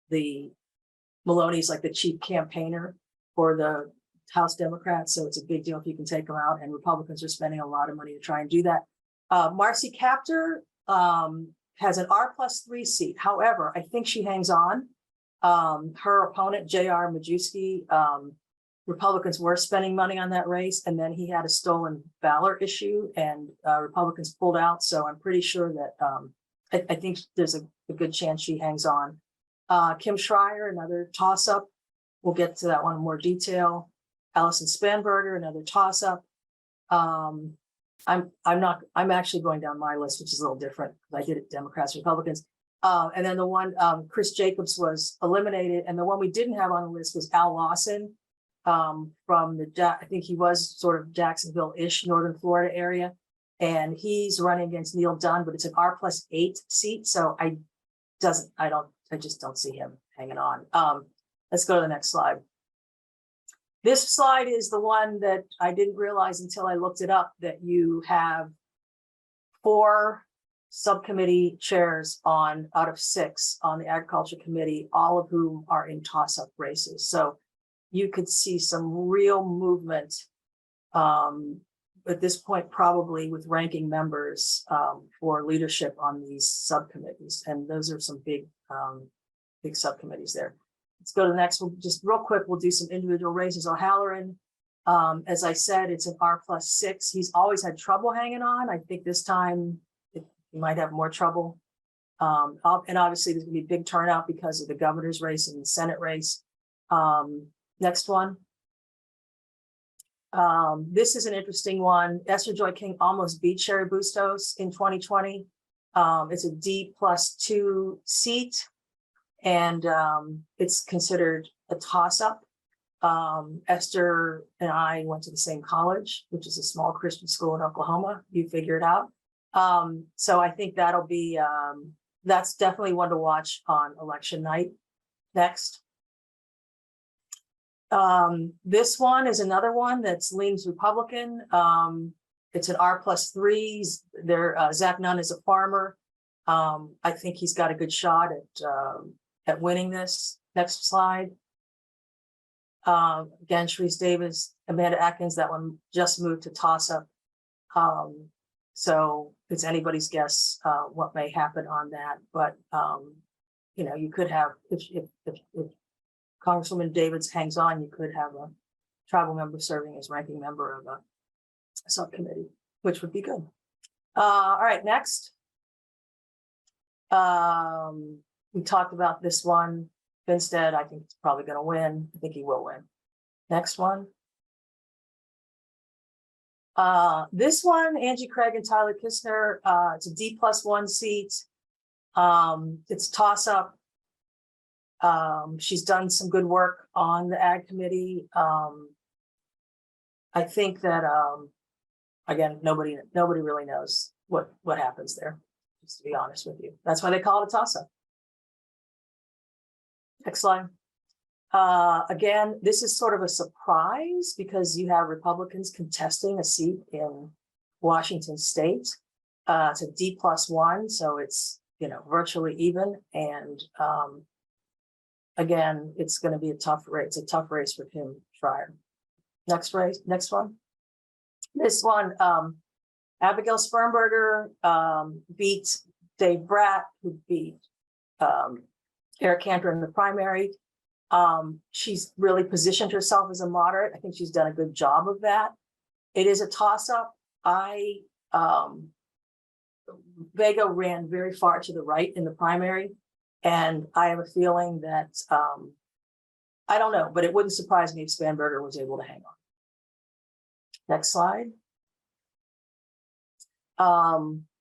the Maloney's like the chief campaigner for the House Democrats, so it's a big deal if you can take them out. And Republicans are spending a lot of money to try and do that. Marcy Kaptur has an R+3 seat. However, I think she hangs on. Her opponent, J.R. Majewski, Republicans were spending money on that race, and then he had a stolen valor issue, and Republicans pulled out. So I'm pretty sure that I think there's a good chance she hangs on. Kim Schreier, another toss-up. We'll get to that one in more detail. Allison Spanberger, another toss-up. I'm actually going down my list, which is a little different because I did it Democrats, Republicans. And then the one, Chris Jacobs was eliminated. And the one we didn't have on the list was Al Lawson from I think he was sort of Jacksonville-ish, Northern Florida area. And he's running against Neil Dunn, but it's an R+8 seat. So I just don't see him hanging on. Let's go to the next slide. This slide is the one that I didn't realize until I looked it up, that you have 4 subcommittee chairs out of 6 on the Agriculture Committee, all of whom are in toss-up races. So you could see some real movement at this point, probably with ranking members for leadership on these subcommittees. And those are some big subcommittees there. Let's go to the next one. Just real quick, we'll do some individual races. O'Halloran, as I said, it's an R+6. He's always had trouble hanging on. I think this time he might have more trouble. And obviously there's gonna be a big turnout because of the governor's race and the Senate race. Next one. This is an interesting one. Esther Joy King almost beat Sherry Bustos in 2020. It's a D+2 seat. And it's considered a toss-up. Esther and I went to the same college, which is a small Christian school in Oklahoma. You figure it out. So I think that'll be, that's definitely one to watch on election night. Next. This one is another one that's leans Republican. It's an R+3. Zach Nunn is a farmer. I think he's got a good shot at winning this. Next slide. Again, Sharice Davis, Amanda Atkins, that one just moved to toss-up. So it's anybody's guess what may happen on that. But you know, you could have, if Congresswoman Davids hangs on, you could have a tribal member serving as ranking member of a subcommittee, which would be good. All right, next. We talked about this one. Finstead, I think it's probably going to win. I think he will win. Next one. This one, Angie Craig and Tyler Kistner. It's a D+1 seat. It's toss-up. She's done some good work on the Ag Committee. I think that again, nobody really knows what happens there. Just to be honest with you, that's why they call it a toss-up. Next slide. Again, this is sort of a surprise because you have Republicans contesting a seat in Washington State. It's a D+1, so it's, you know, virtually even. And again, it's going to be a tough race. It's a tough race for Kim Schreier. Next one. This one, Abigail Spermberger beat Dave Bratt, who beat Eric Cantor in the primary. She's really positioned herself as a moderate. I think she's done a good job of that. It is a toss-up. Vega ran very far to the right in the primary, and I have a feeling that I don't know, but it wouldn't surprise me if Spanberger was able to hang on. Next slide.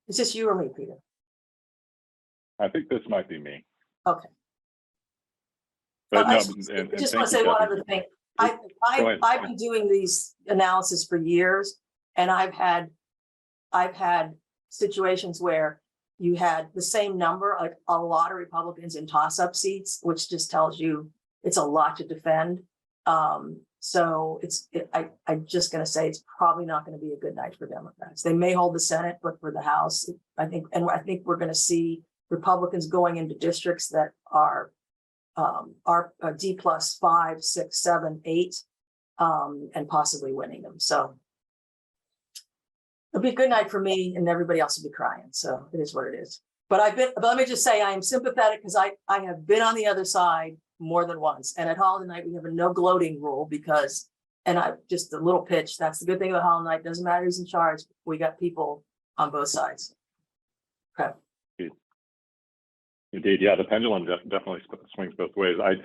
Is this you or me, Peter? I think this might be me. Okay. But I no, just want to say one other thing. I've been doing these analysis for years, and I've had situations where you had the same number, like a lot of Republicans in toss-up seats, which just tells you it's a lot to defend. So I'm just going to say it's probably not going to be a good night for Democrats. They may hold the Senate, but for the House, I think we're going to see Republicans going into districts that are D+5, 6, 7, 8, and possibly winning them. So it'll be a good night for me, and everybody else will be crying. So it is what it is. But let me just say I am sympathetic because I have been on the other side more than once. And at Holland Night, we have a no gloating rule because, and just a little pitch, that's the good thing about Holland Night, doesn't matter who's in charge. We got people on both sides. Okay. Indeed, yeah, the pendulum definitely swings both ways. I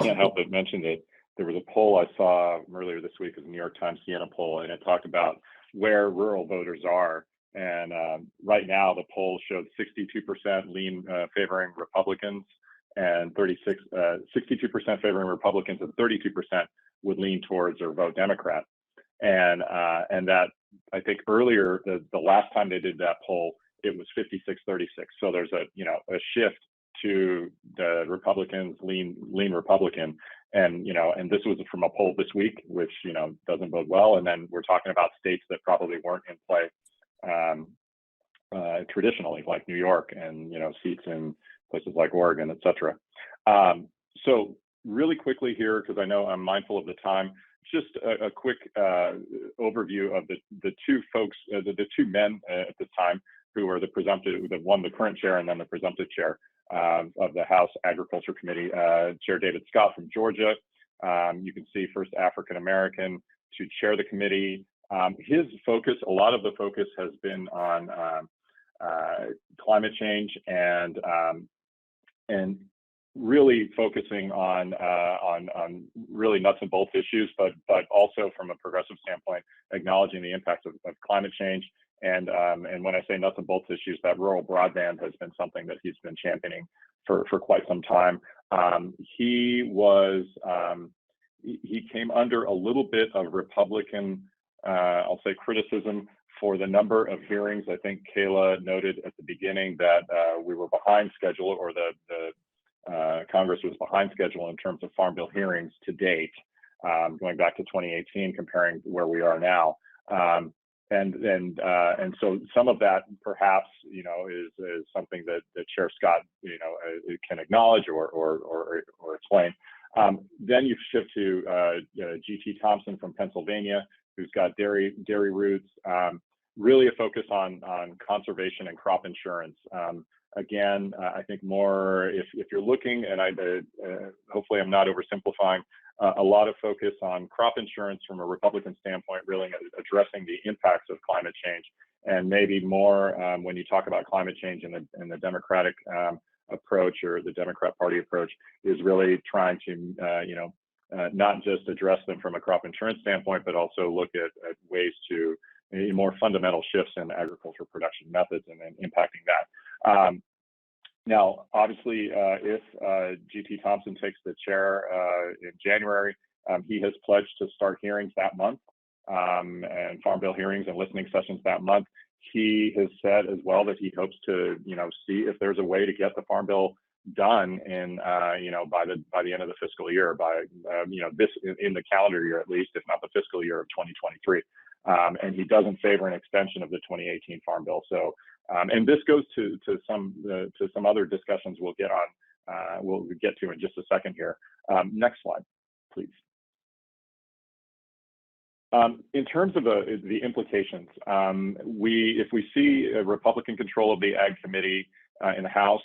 can't help but mention that there was a poll I saw earlier this week, it was a New York Times Siena poll, and it talked about where rural voters are. And right now, the poll showed 62% lean favoring Republicans, and 62% favoring Republicans, and 32% would lean towards or vote Democrat. And that, I think earlier, the last time they did that poll, it was 56-36. So there's a shift to the Republicans, lean Republican, and and this was from a poll this week, which doesn't bode well. And then we're talking about states that probably weren't in play traditionally, like New York, and seats in places like Oregon, et cetera. So really quickly here, because I know I'm mindful of the time, just a quick overview of the two folks, the two men at the time who are the one, the current chair, and then the presumptive chair of the House Agriculture Committee, Chair David Scott from Georgia. You can see first African-American to chair the committee. His focus, a lot of the focus has been on climate change and really focusing on really nuts and bolts issues, but also from a progressive standpoint, acknowledging the impacts of climate change. And when I say nuts and bolts issues, that rural broadband has been something that he's been championing for quite some time. He came under a little bit of Republican, I'll say, criticism for the number of hearings. I think Kayla noted at the beginning that we were behind schedule, or the Congress was behind schedule in terms of Farm Bill hearings to date, going back to 2018, comparing where we are now. And so some of that perhaps is something that Chair Scott can acknowledge or explain. Then you shift to G.T. Thompson from Pennsylvania, who's got dairy roots, really a focus on conservation and crop insurance. Again, I think more if you're looking, and hopefully I'm not oversimplifying, a lot of focus on crop insurance from a Republican standpoint, really addressing the impacts of climate change, and maybe more when you talk about climate change in the Democratic approach, or the Democrat Party approach, is really trying to not just address them from a crop insurance standpoint, but also look at ways to more fundamental shifts in agriculture production methods and then impacting that. Now, obviously, if G.T. Thompson takes the chair in January, he has pledged to start hearings that month, and Farm Bill hearings and listening sessions that month. He has said as well that he hopes to, see if there's a way to get the Farm Bill done in, by the end of the fiscal year, by this in the calendar year at least, if not the fiscal year of 2023. And he doesn't favor an extension of the 2018 Farm Bill. So, and this goes to some other discussions we'll get to in just a second here. Next slide, please. In terms of the implications, if we see a Republican control of the Ag Committee in the House,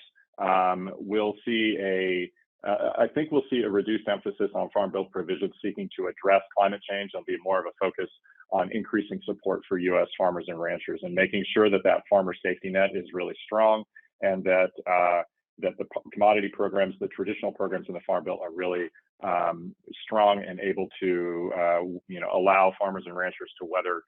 we'll see I think we'll see a reduced emphasis on Farm Bill provisions seeking to address climate change. There'll be more of a focus on increasing support for U.S. farmers and ranchers and making sure that that farmer safety net is really strong, and that that the commodity programs, the traditional programs in the Farm Bill, are really strong and able to allow farmers and ranchers to weather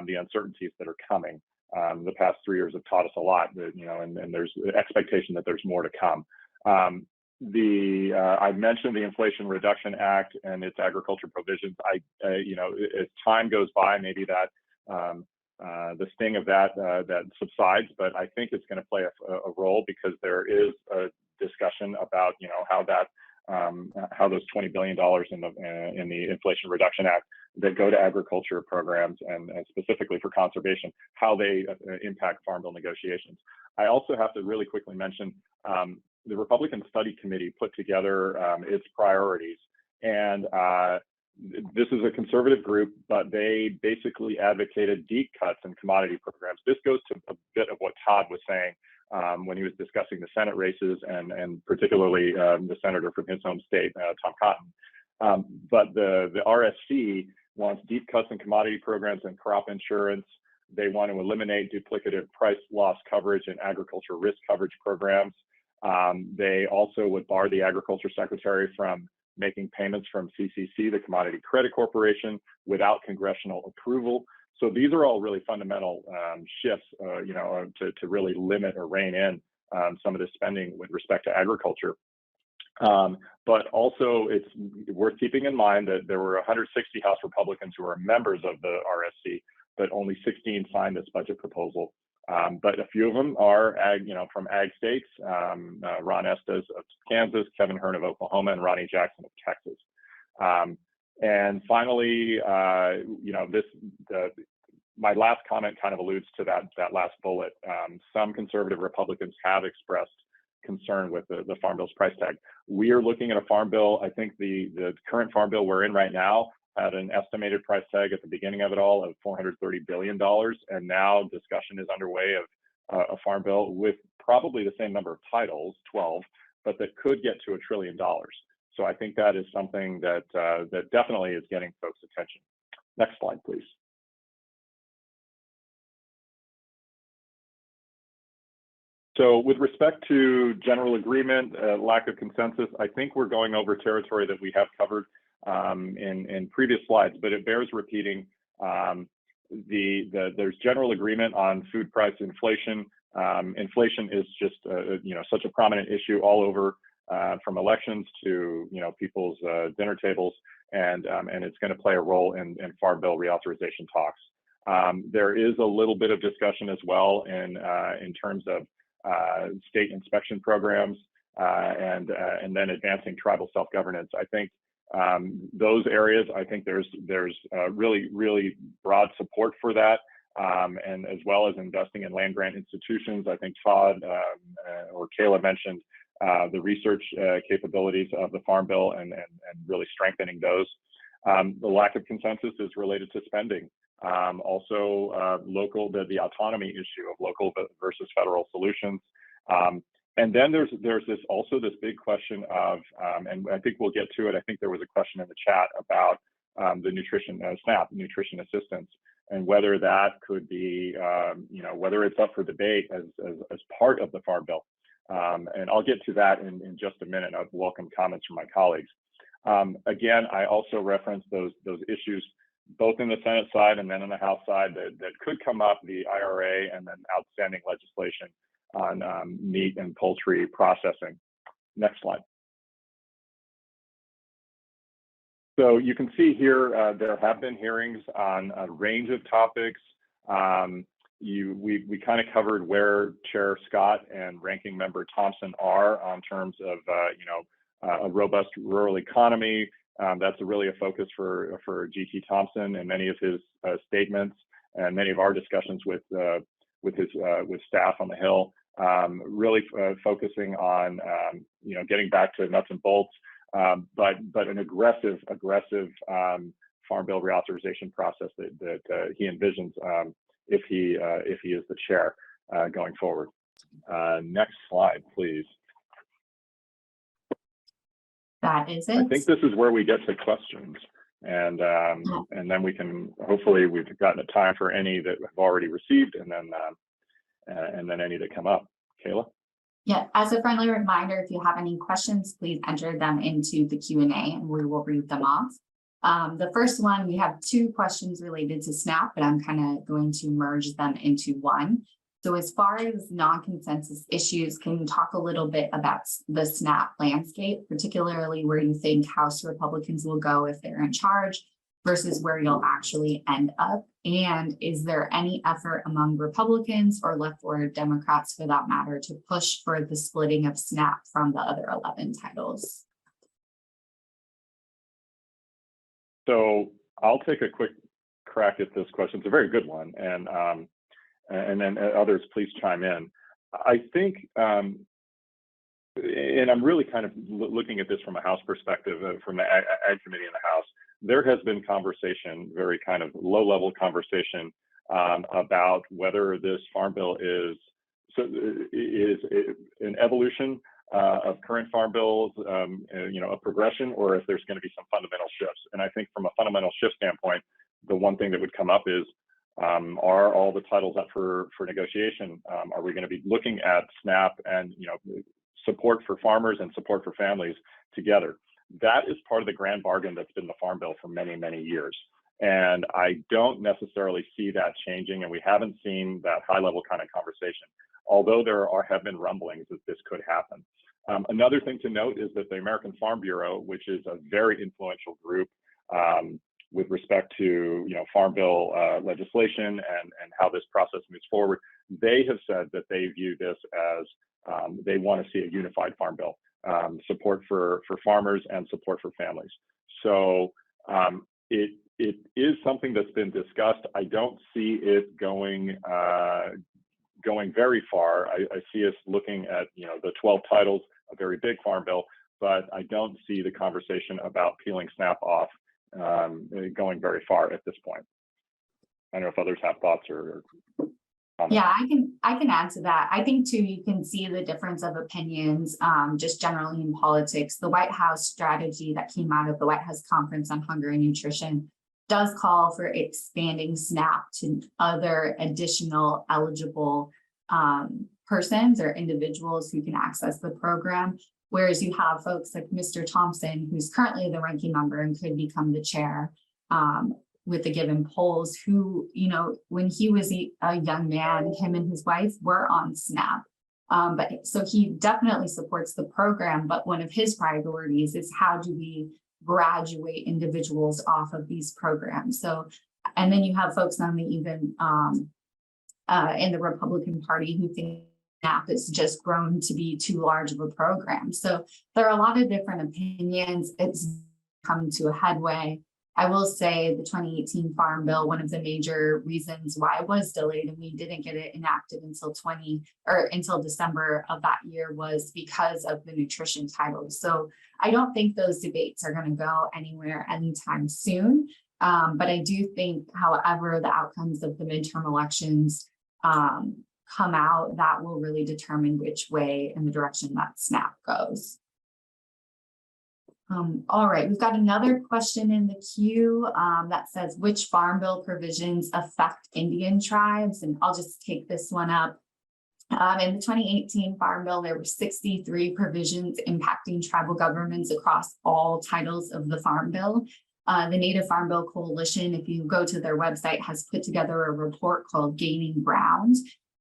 the uncertainties that are coming. The past 3 years have taught us a lot, and there's expectation that there's more to come. I mentioned the Inflation Reduction Act and its agriculture provisions. As time goes by, maybe that the sting of that subsides, but I think it's going to play a role, because there is a discussion about how those $20 billion in the Inflation Reduction Act that go to agriculture programs and specifically for conservation, how they impact Farm Bill negotiations. I also have to really quickly mention the Republican Study Committee put together its priorities, and this is a conservative group, but they basically advocated deep cuts in commodity programs. This goes to a bit of what Todd was saying when he was discussing the Senate races, and particularly the senator from his home state, Tom Cotton. But the RSC wants deep cuts in commodity programs and crop insurance. They want to eliminate duplicative price loss coverage and agriculture risk coverage programs. They also would bar the Agriculture Secretary from making payments from CCC, the Commodity Credit Corporation, without congressional approval. So these are all really fundamental shifts, to really limit or rein in some of the spending with respect to agriculture. But also, it's worth keeping in mind that there were 160 House Republicans who are members of the RSC, but only 16 signed this budget proposal. But a few of them are from ag states, Ron Estes of Kansas, Kevin Hern of Oklahoma, and Ronnie Jackson of Texas. And finally, my last comment kind of alludes to that last bullet. Some conservative Republicans have expressed concern with the Farm Bill's price tag. We are looking at a Farm Bill. I think the current Farm Bill we're in right now had an estimated price tag at the beginning of it all of $430 billion, and now discussion is underway of a Farm Bill with probably the same number of titles, 12, but that could get to $1 trillion. So I think that is something that that definitely is getting folks' attention. Next slide, please. So with respect to general agreement, lack of consensus, I think we're going over territory that we have covered in previous slides, but it bears repeating. There's general agreement on food price inflation. Inflation is just such a prominent issue all over, from elections to people's dinner tables, and it's going to play a role in Farm Bill reauthorization talks. There is a little bit of discussion as well in terms of state inspection programs and then advancing tribal self-governance. I think those areas, I think there's really broad support for that, and as well as investing in land grant institutions. I think Todd or Kayla mentioned the research capabilities of the Farm Bill and really strengthening those. The lack of consensus is related to spending. Also the autonomy issue of local versus federal solutions. And then there's this big question of, and I think we'll get to it. I think there was a question in the chat about the nutrition SNAP, nutrition assistance, and whether that could be, whether it's up for debate as part of the Farm Bill. And I'll get to that in just a minute. I'd welcome comments from my colleagues. Again, I also referenced those issues both in the Senate side and then in the House side that could come up, the IRA and then outstanding legislation on meat and poultry processing. Next slide. So you can see here, there have been hearings on a range of topics. We kind of covered where Chair Scott and Ranking Member Thompson are on terms of a robust rural economy. That's really a focus for GT Thompson and many of his statements and many of our discussions with staff on the Hill. Really focusing on getting back to nuts and bolts, but an aggressive Farm Bill reauthorization process that he envisions if he is the chair going forward. Next slide, please. That is it. I think this is where we get to questions, and then we can, hopefully we've gotten a time for any that have already received, and then any that come up. Kayla? Yeah, as a friendly reminder, if you have any questions, please enter them into the Q&A and we will read them off. The first one, we have two questions related to SNAP, but I'm kind of going to merge them into one. So as far as non-consensus issues, can you talk a little bit about the SNAP landscape, particularly where you think House Republicans will go if they're in charge versus where you'll actually end up? And is there any effort among Republicans or left-wing Democrats, for that matter, to push for the splitting of SNAP from the other 11 titles? So I'll take a quick crack at this question. It's a very good one, and then others please chime in. I think, and I'm really kind of looking at this from a House perspective, from the Ag Committee in the House. There has been conversation, very kind of low-level conversation, about whether this Farm Bill is an evolution of current farm bills, a progression, or if there's going to be some fundamental shifts. And I think from a fundamental shift standpoint, the one thing that would come up is, are all the titles up for negotiation? Are we going to be looking at SNAP and support for farmers and support for families together? That is part of the grand bargain that's been the Farm Bill for many, many years. And I don't necessarily see that changing, and we haven't seen that high-level kind of conversation, although there have been rumblings that this could happen. Another thing to note is that the American Farm Bureau, which is a very influential group with respect to Farm Bill legislation and how this process moves forward, they have said that they view this as they want to see a unified Farm Bill, support for farmers and support for families. So it is something that's been discussed. I don't see it going very far. I see us looking at the 12 titles, a very big Farm Bill, but I don't see the conversation about peeling SNAP off going very far at this point. I don't know if others have thoughts or comments. Yeah, I can add to that. I think too, you can see the difference of opinions just generally in politics. The White House strategy that came out of the White House Conference on Hunger and Nutrition does call for expanding SNAP to other additional eligible persons or individuals who can access the program. Whereas you have folks like Mr. Thompson, who's currently the ranking member and could become the chair with the given polls, who, when he was a young man, him and his wife were on SNAP. But so he definitely supports the program, but one of his priorities is how do we graduate individuals off of these programs. So, and then you have folks on the even in the Republican Party who think SNAP has just grown to be too large of a program. So there are a lot of different opinions. It's come to a headway. I will say the 2018 Farm Bill, one of the major reasons why it was delayed and we didn't get it enacted until December of that year was because of the nutrition titles. So I don't think those debates are going to go anywhere anytime soon. But I do think, however, the outcomes of the midterm elections come out, that will really determine which way in the direction that SNAP goes. All right, we've got another question in the queue that says, which Farm Bill provisions affect Indian tribes? And I'll just take this one up. In the 2018 Farm Bill, there were 63 provisions impacting tribal governments across all titles of the Farm Bill. The Native Farm Bill Coalition, if you go to their website, has put together a report called Gaining Ground.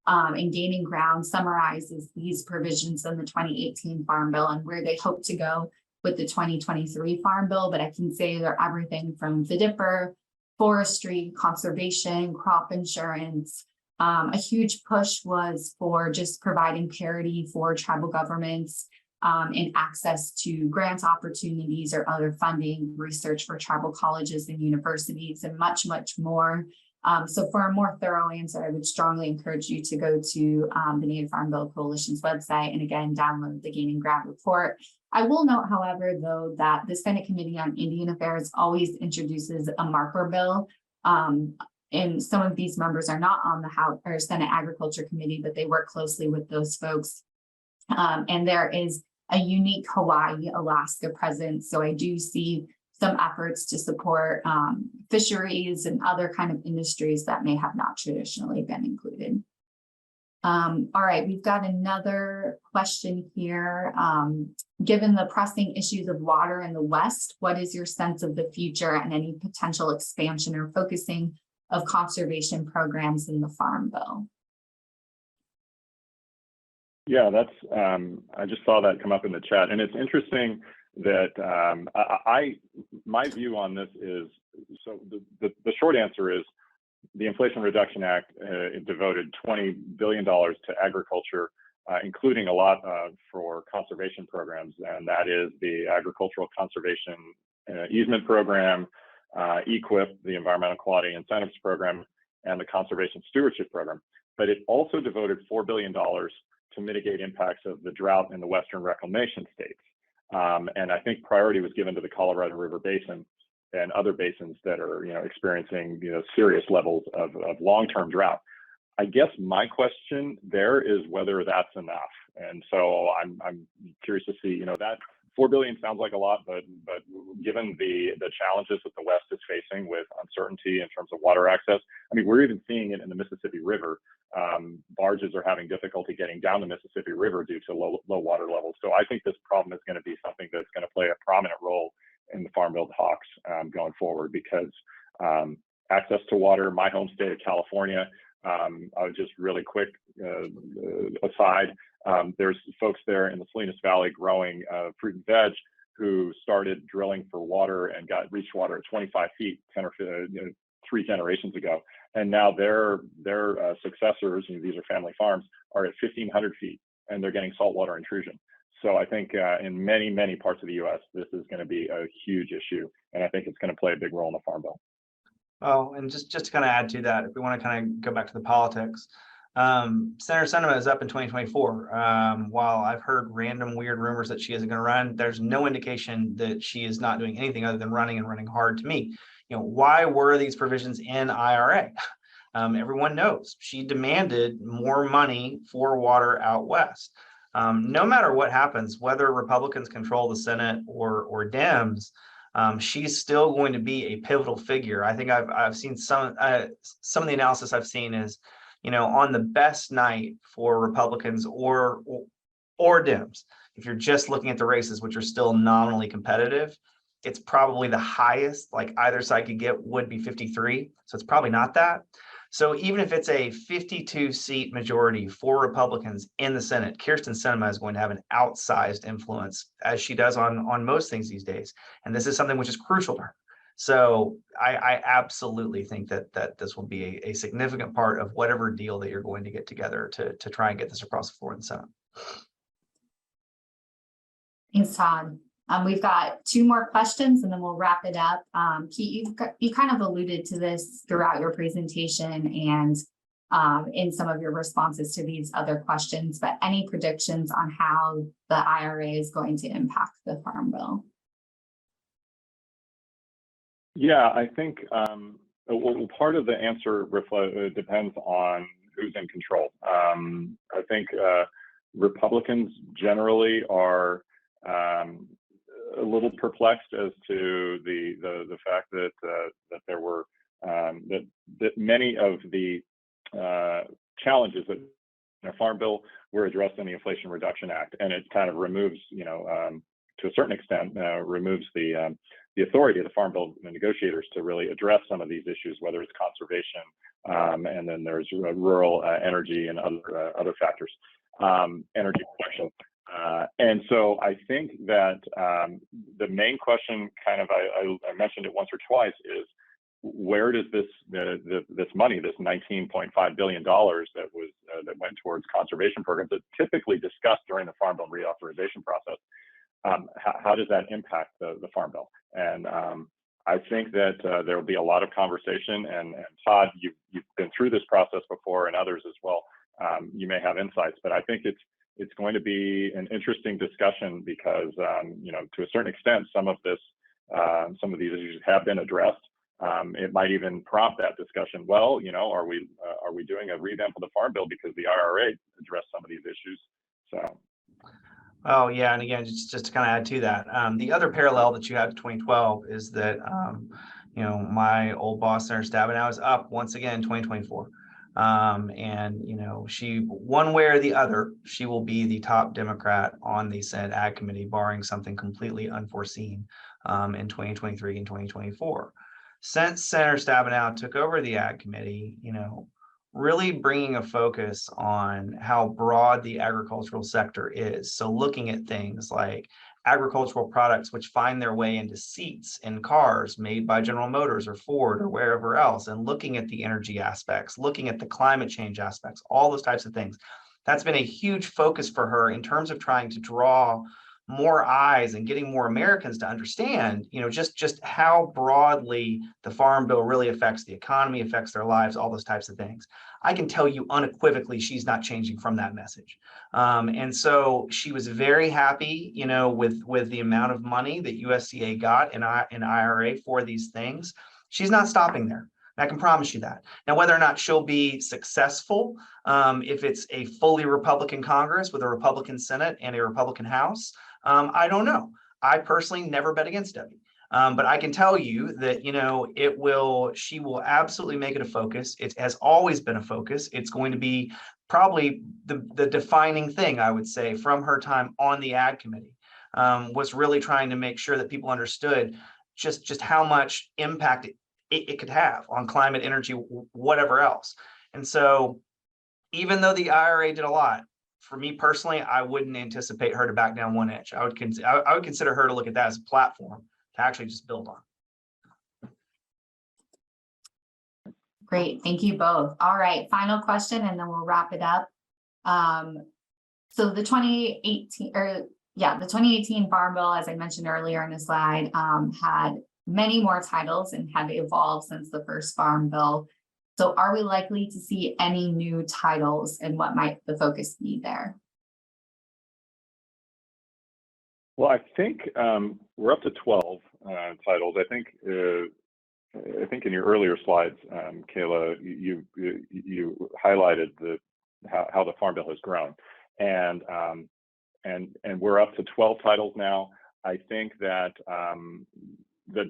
And Gaining Ground summarizes these provisions in the 2018 Farm Bill and where they hope to go with the 2023 Farm Bill. But I can say they're everything from the dipper, forestry, conservation, crop insurance. A huge push was for just providing parity for tribal governments and access to grant opportunities or other funding, research for tribal colleges and universities, and much, much more. So for a more thorough answer, I would strongly encourage you to go to the Native Farm Bill Coalition's website and again, download the Gaining Ground report. I will note, however, though, that the Senate Committee on Indian Affairs always introduces a marker bill. And some of these members are not on the House or Senate Agriculture Committee, but they work closely with those folks. And there is a unique Hawaii, Alaska presence. So I do see some efforts to support fisheries and other kind of industries that may have not traditionally been included. All right, we've got another question here. Given the pressing issues of water in the West, what is your sense of the future and any potential expansion or focusing of conservation programs in the Farm Bill? Yeah, that's, I just saw that come up in the chat, and it's interesting that my view on this is, so the short answer is the Inflation Reduction Act devoted $20 billion to agriculture, including a lot for conservation programs, and that is the Agricultural Conservation Easement Program, EQIP, the Environmental Quality Incentives Program, and the Conservation Stewardship Program. But it also devoted $4 billion to mitigate impacts of the drought in the Western Reclamation states. And I think priority was given to the Colorado River Basin and other basins that are, experiencing, serious levels of long-term drought. I guess my question there is whether that's enough. And so I'm curious to see, that $4 billion sounds like a lot, but given the challenges that the West is facing with uncertainty in terms of water access, I mean, we're even seeing it in the Mississippi River. Barges are having difficulty getting down the Mississippi River due to low water levels. So I think this problem is going to be something that's going to play a prominent role in the Farm Bill talks going forward, because access to water, my home state of California, I was just really quick aside, there's folks there in the Salinas Valley growing fruit and veg who started drilling for water and reached water at 25 feet 3 generations ago. And now their successors, these are family farms, are at 1,500 feet, and they're getting saltwater intrusion. So I think in many, many parts of the U.S., this is going to be a huge issue, and I think it's going to play a big role in the Farm Bill. Oh, and just to kind of add to that, if we want to kind of go back to the politics, Senator Sinema is up in 2024. While I've heard random weird rumors that she isn't going to run, there's no indication that she is not doing anything other than running and running hard to me. Why were these provisions in IRA? Everyone knows she demanded more money for water out West. No matter what happens, whether Republicans control the Senate or Dems, she's still going to be a pivotal figure. I think I've seen some of the analysis I've seen is, on the best night for Republicans or Dems, if you're just looking at the races, which are still nominally competitive, it's probably the highest like either side could get would be 53. So it's probably not that. So even if it's a 52 seat majority for Republicans in the Senate, Kyrsten Sinema is going to have an outsized influence, as she does on most things these days. And this is something which is crucial to her. So I absolutely think that this will be a significant part of whatever deal that you're going to get together to try and get this across the floor in the Senate. Thanks, Todd. We've got 2 more questions and then we'll wrap it up. Pete, you kind of alluded to this throughout your presentation and in some of your responses to these other questions, but any predictions on how the IRA is going to impact the Farm Bill? Yeah, I think well, part of the answer depends on who's in control. I think Republicans generally are a little perplexed as to the fact that there were that many of the challenges that in the Farm Bill were addressed in the Inflation Reduction Act, and it kind of removes, to a certain extent, removes the authority of the Farm Bill negotiators to really address some of these issues, whether it's conservation, and then there's rural energy and other factors, energy production. And so I think that the main question, kind of, I mentioned it once or twice, is where does this money, this $19.5 billion that went towards conservation programs, that's typically discussed during the Farm Bill reauthorization process, how does that impact the Farm Bill? And I think that there will be a lot of conversation, and Todd, you've been through this process before, and others as well. You may have insights, but I think it's going to be an interesting discussion because you know, to a certain extent, some of these issues have been addressed. It might even prompt that discussion. Well, you know, are we doing a revamp of the Farm Bill because the IRA addressed some of these issues? So. Oh yeah, and again, just to kind of add to that, the other parallel that you have to 2012 is that you know, my old boss, Senator Stabenow, is up once again in 2024, and you know, she, one way or the other, she will be the top Democrat on the Senate Ag Committee, barring something completely unforeseen in 2023 and 2024. Since Senator Stabenow took over the Ag Committee, you know, really bringing a focus on how broad the agricultural sector is. So looking at things like agricultural products which find their way into seats in cars made by General Motors or Ford or wherever else, and looking at the energy aspects, looking at the climate change aspects, all those types of things. That's been a huge focus for her in terms of trying to draw more eyes and getting more Americans to understand, you know, just how broadly the Farm Bill really affects the economy, affects their lives, all those types of things. I can tell you unequivocally, she's not changing from that message. And so she was very happy, you know, with the amount of money that USDA got in IRA for these things. She's not stopping there. I can promise you that. Now, whether or not she'll be successful, if it's a fully Republican Congress with a Republican Senate and a Republican House, I don't know. I personally never bet against Debbie. But I can tell you that, you know, she will absolutely make it a focus. It has always been a focus. It's going to be probably the defining thing, I would say, from her time on the Ag Committee, was really trying to make sure that people understood just how much impact it could have on climate, energy, whatever else. And so even though the IRA did a lot, for me personally, I wouldn't anticipate her to back down 1 inch. I would consider her to look at that as a platform to actually just build on. Great, thank you both. All right, final question, and then we'll wrap it up. So the 2018 Farm Bill, as I mentioned earlier in the slide, had many more titles and have evolved since the first Farm Bill. So are we likely to see any new titles, and what might the focus be there? Well, I think we're up to 12 titles. I think in your earlier slides, Kayla, you highlighted how the Farm Bill has grown, and we're up to 12 titles now. I think that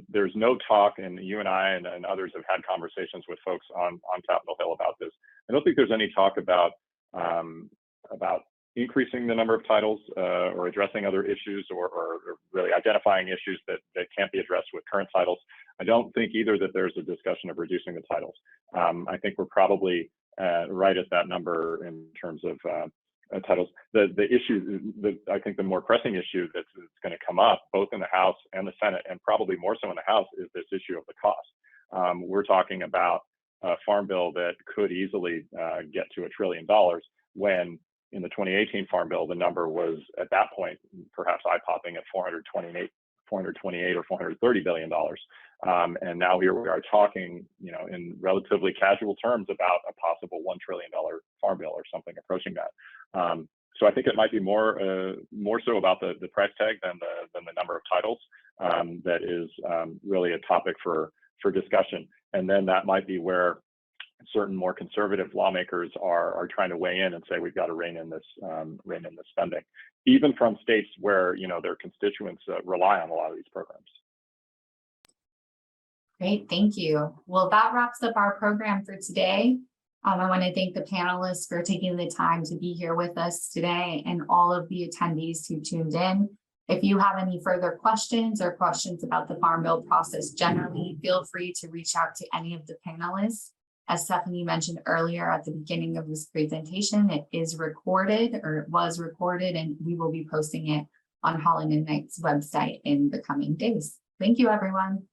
there's no talk, and you and I and others have had conversations with folks on Capitol Hill about this. I don't think there's any talk about increasing the number of titles or addressing other issues or really identifying issues that can't be addressed with current titles. I don't think either that there's a discussion of reducing the titles. I think we're probably right at that number in terms of titles. The issue, I think the more pressing issue that's going to come up both in the House and the Senate, and probably more so in the House, is this issue of the cost. We're talking about a Farm Bill that could easily get to $1 trillion, when in the 2018 Farm Bill, the number was at that point perhaps eye-popping at $428 or $430 billion. And now here we are talking, you know, in relatively casual terms about a possible $1 trillion Farm Bill or something approaching that. So I think it might be more so about the price tag than the number of titles that is really a topic for discussion. And then that might be where certain more conservative lawmakers are trying to weigh in and say we've got to rein in this spending, even from states where, you know, their constituents rely on a lot of these programs. Great, thank you. Well, that wraps up our program for today. I want to thank the panelists for taking the time to be here with us today, and all of the attendees who tuned in. If you have any further questions or questions about the Farm Bill process generally, feel free to reach out to any of the panelists. As Stephanie mentioned earlier at the beginning of this presentation, it is recorded, or it was recorded, and we will be posting it on Holland and Knight's website in the coming days. Thank you, everyone.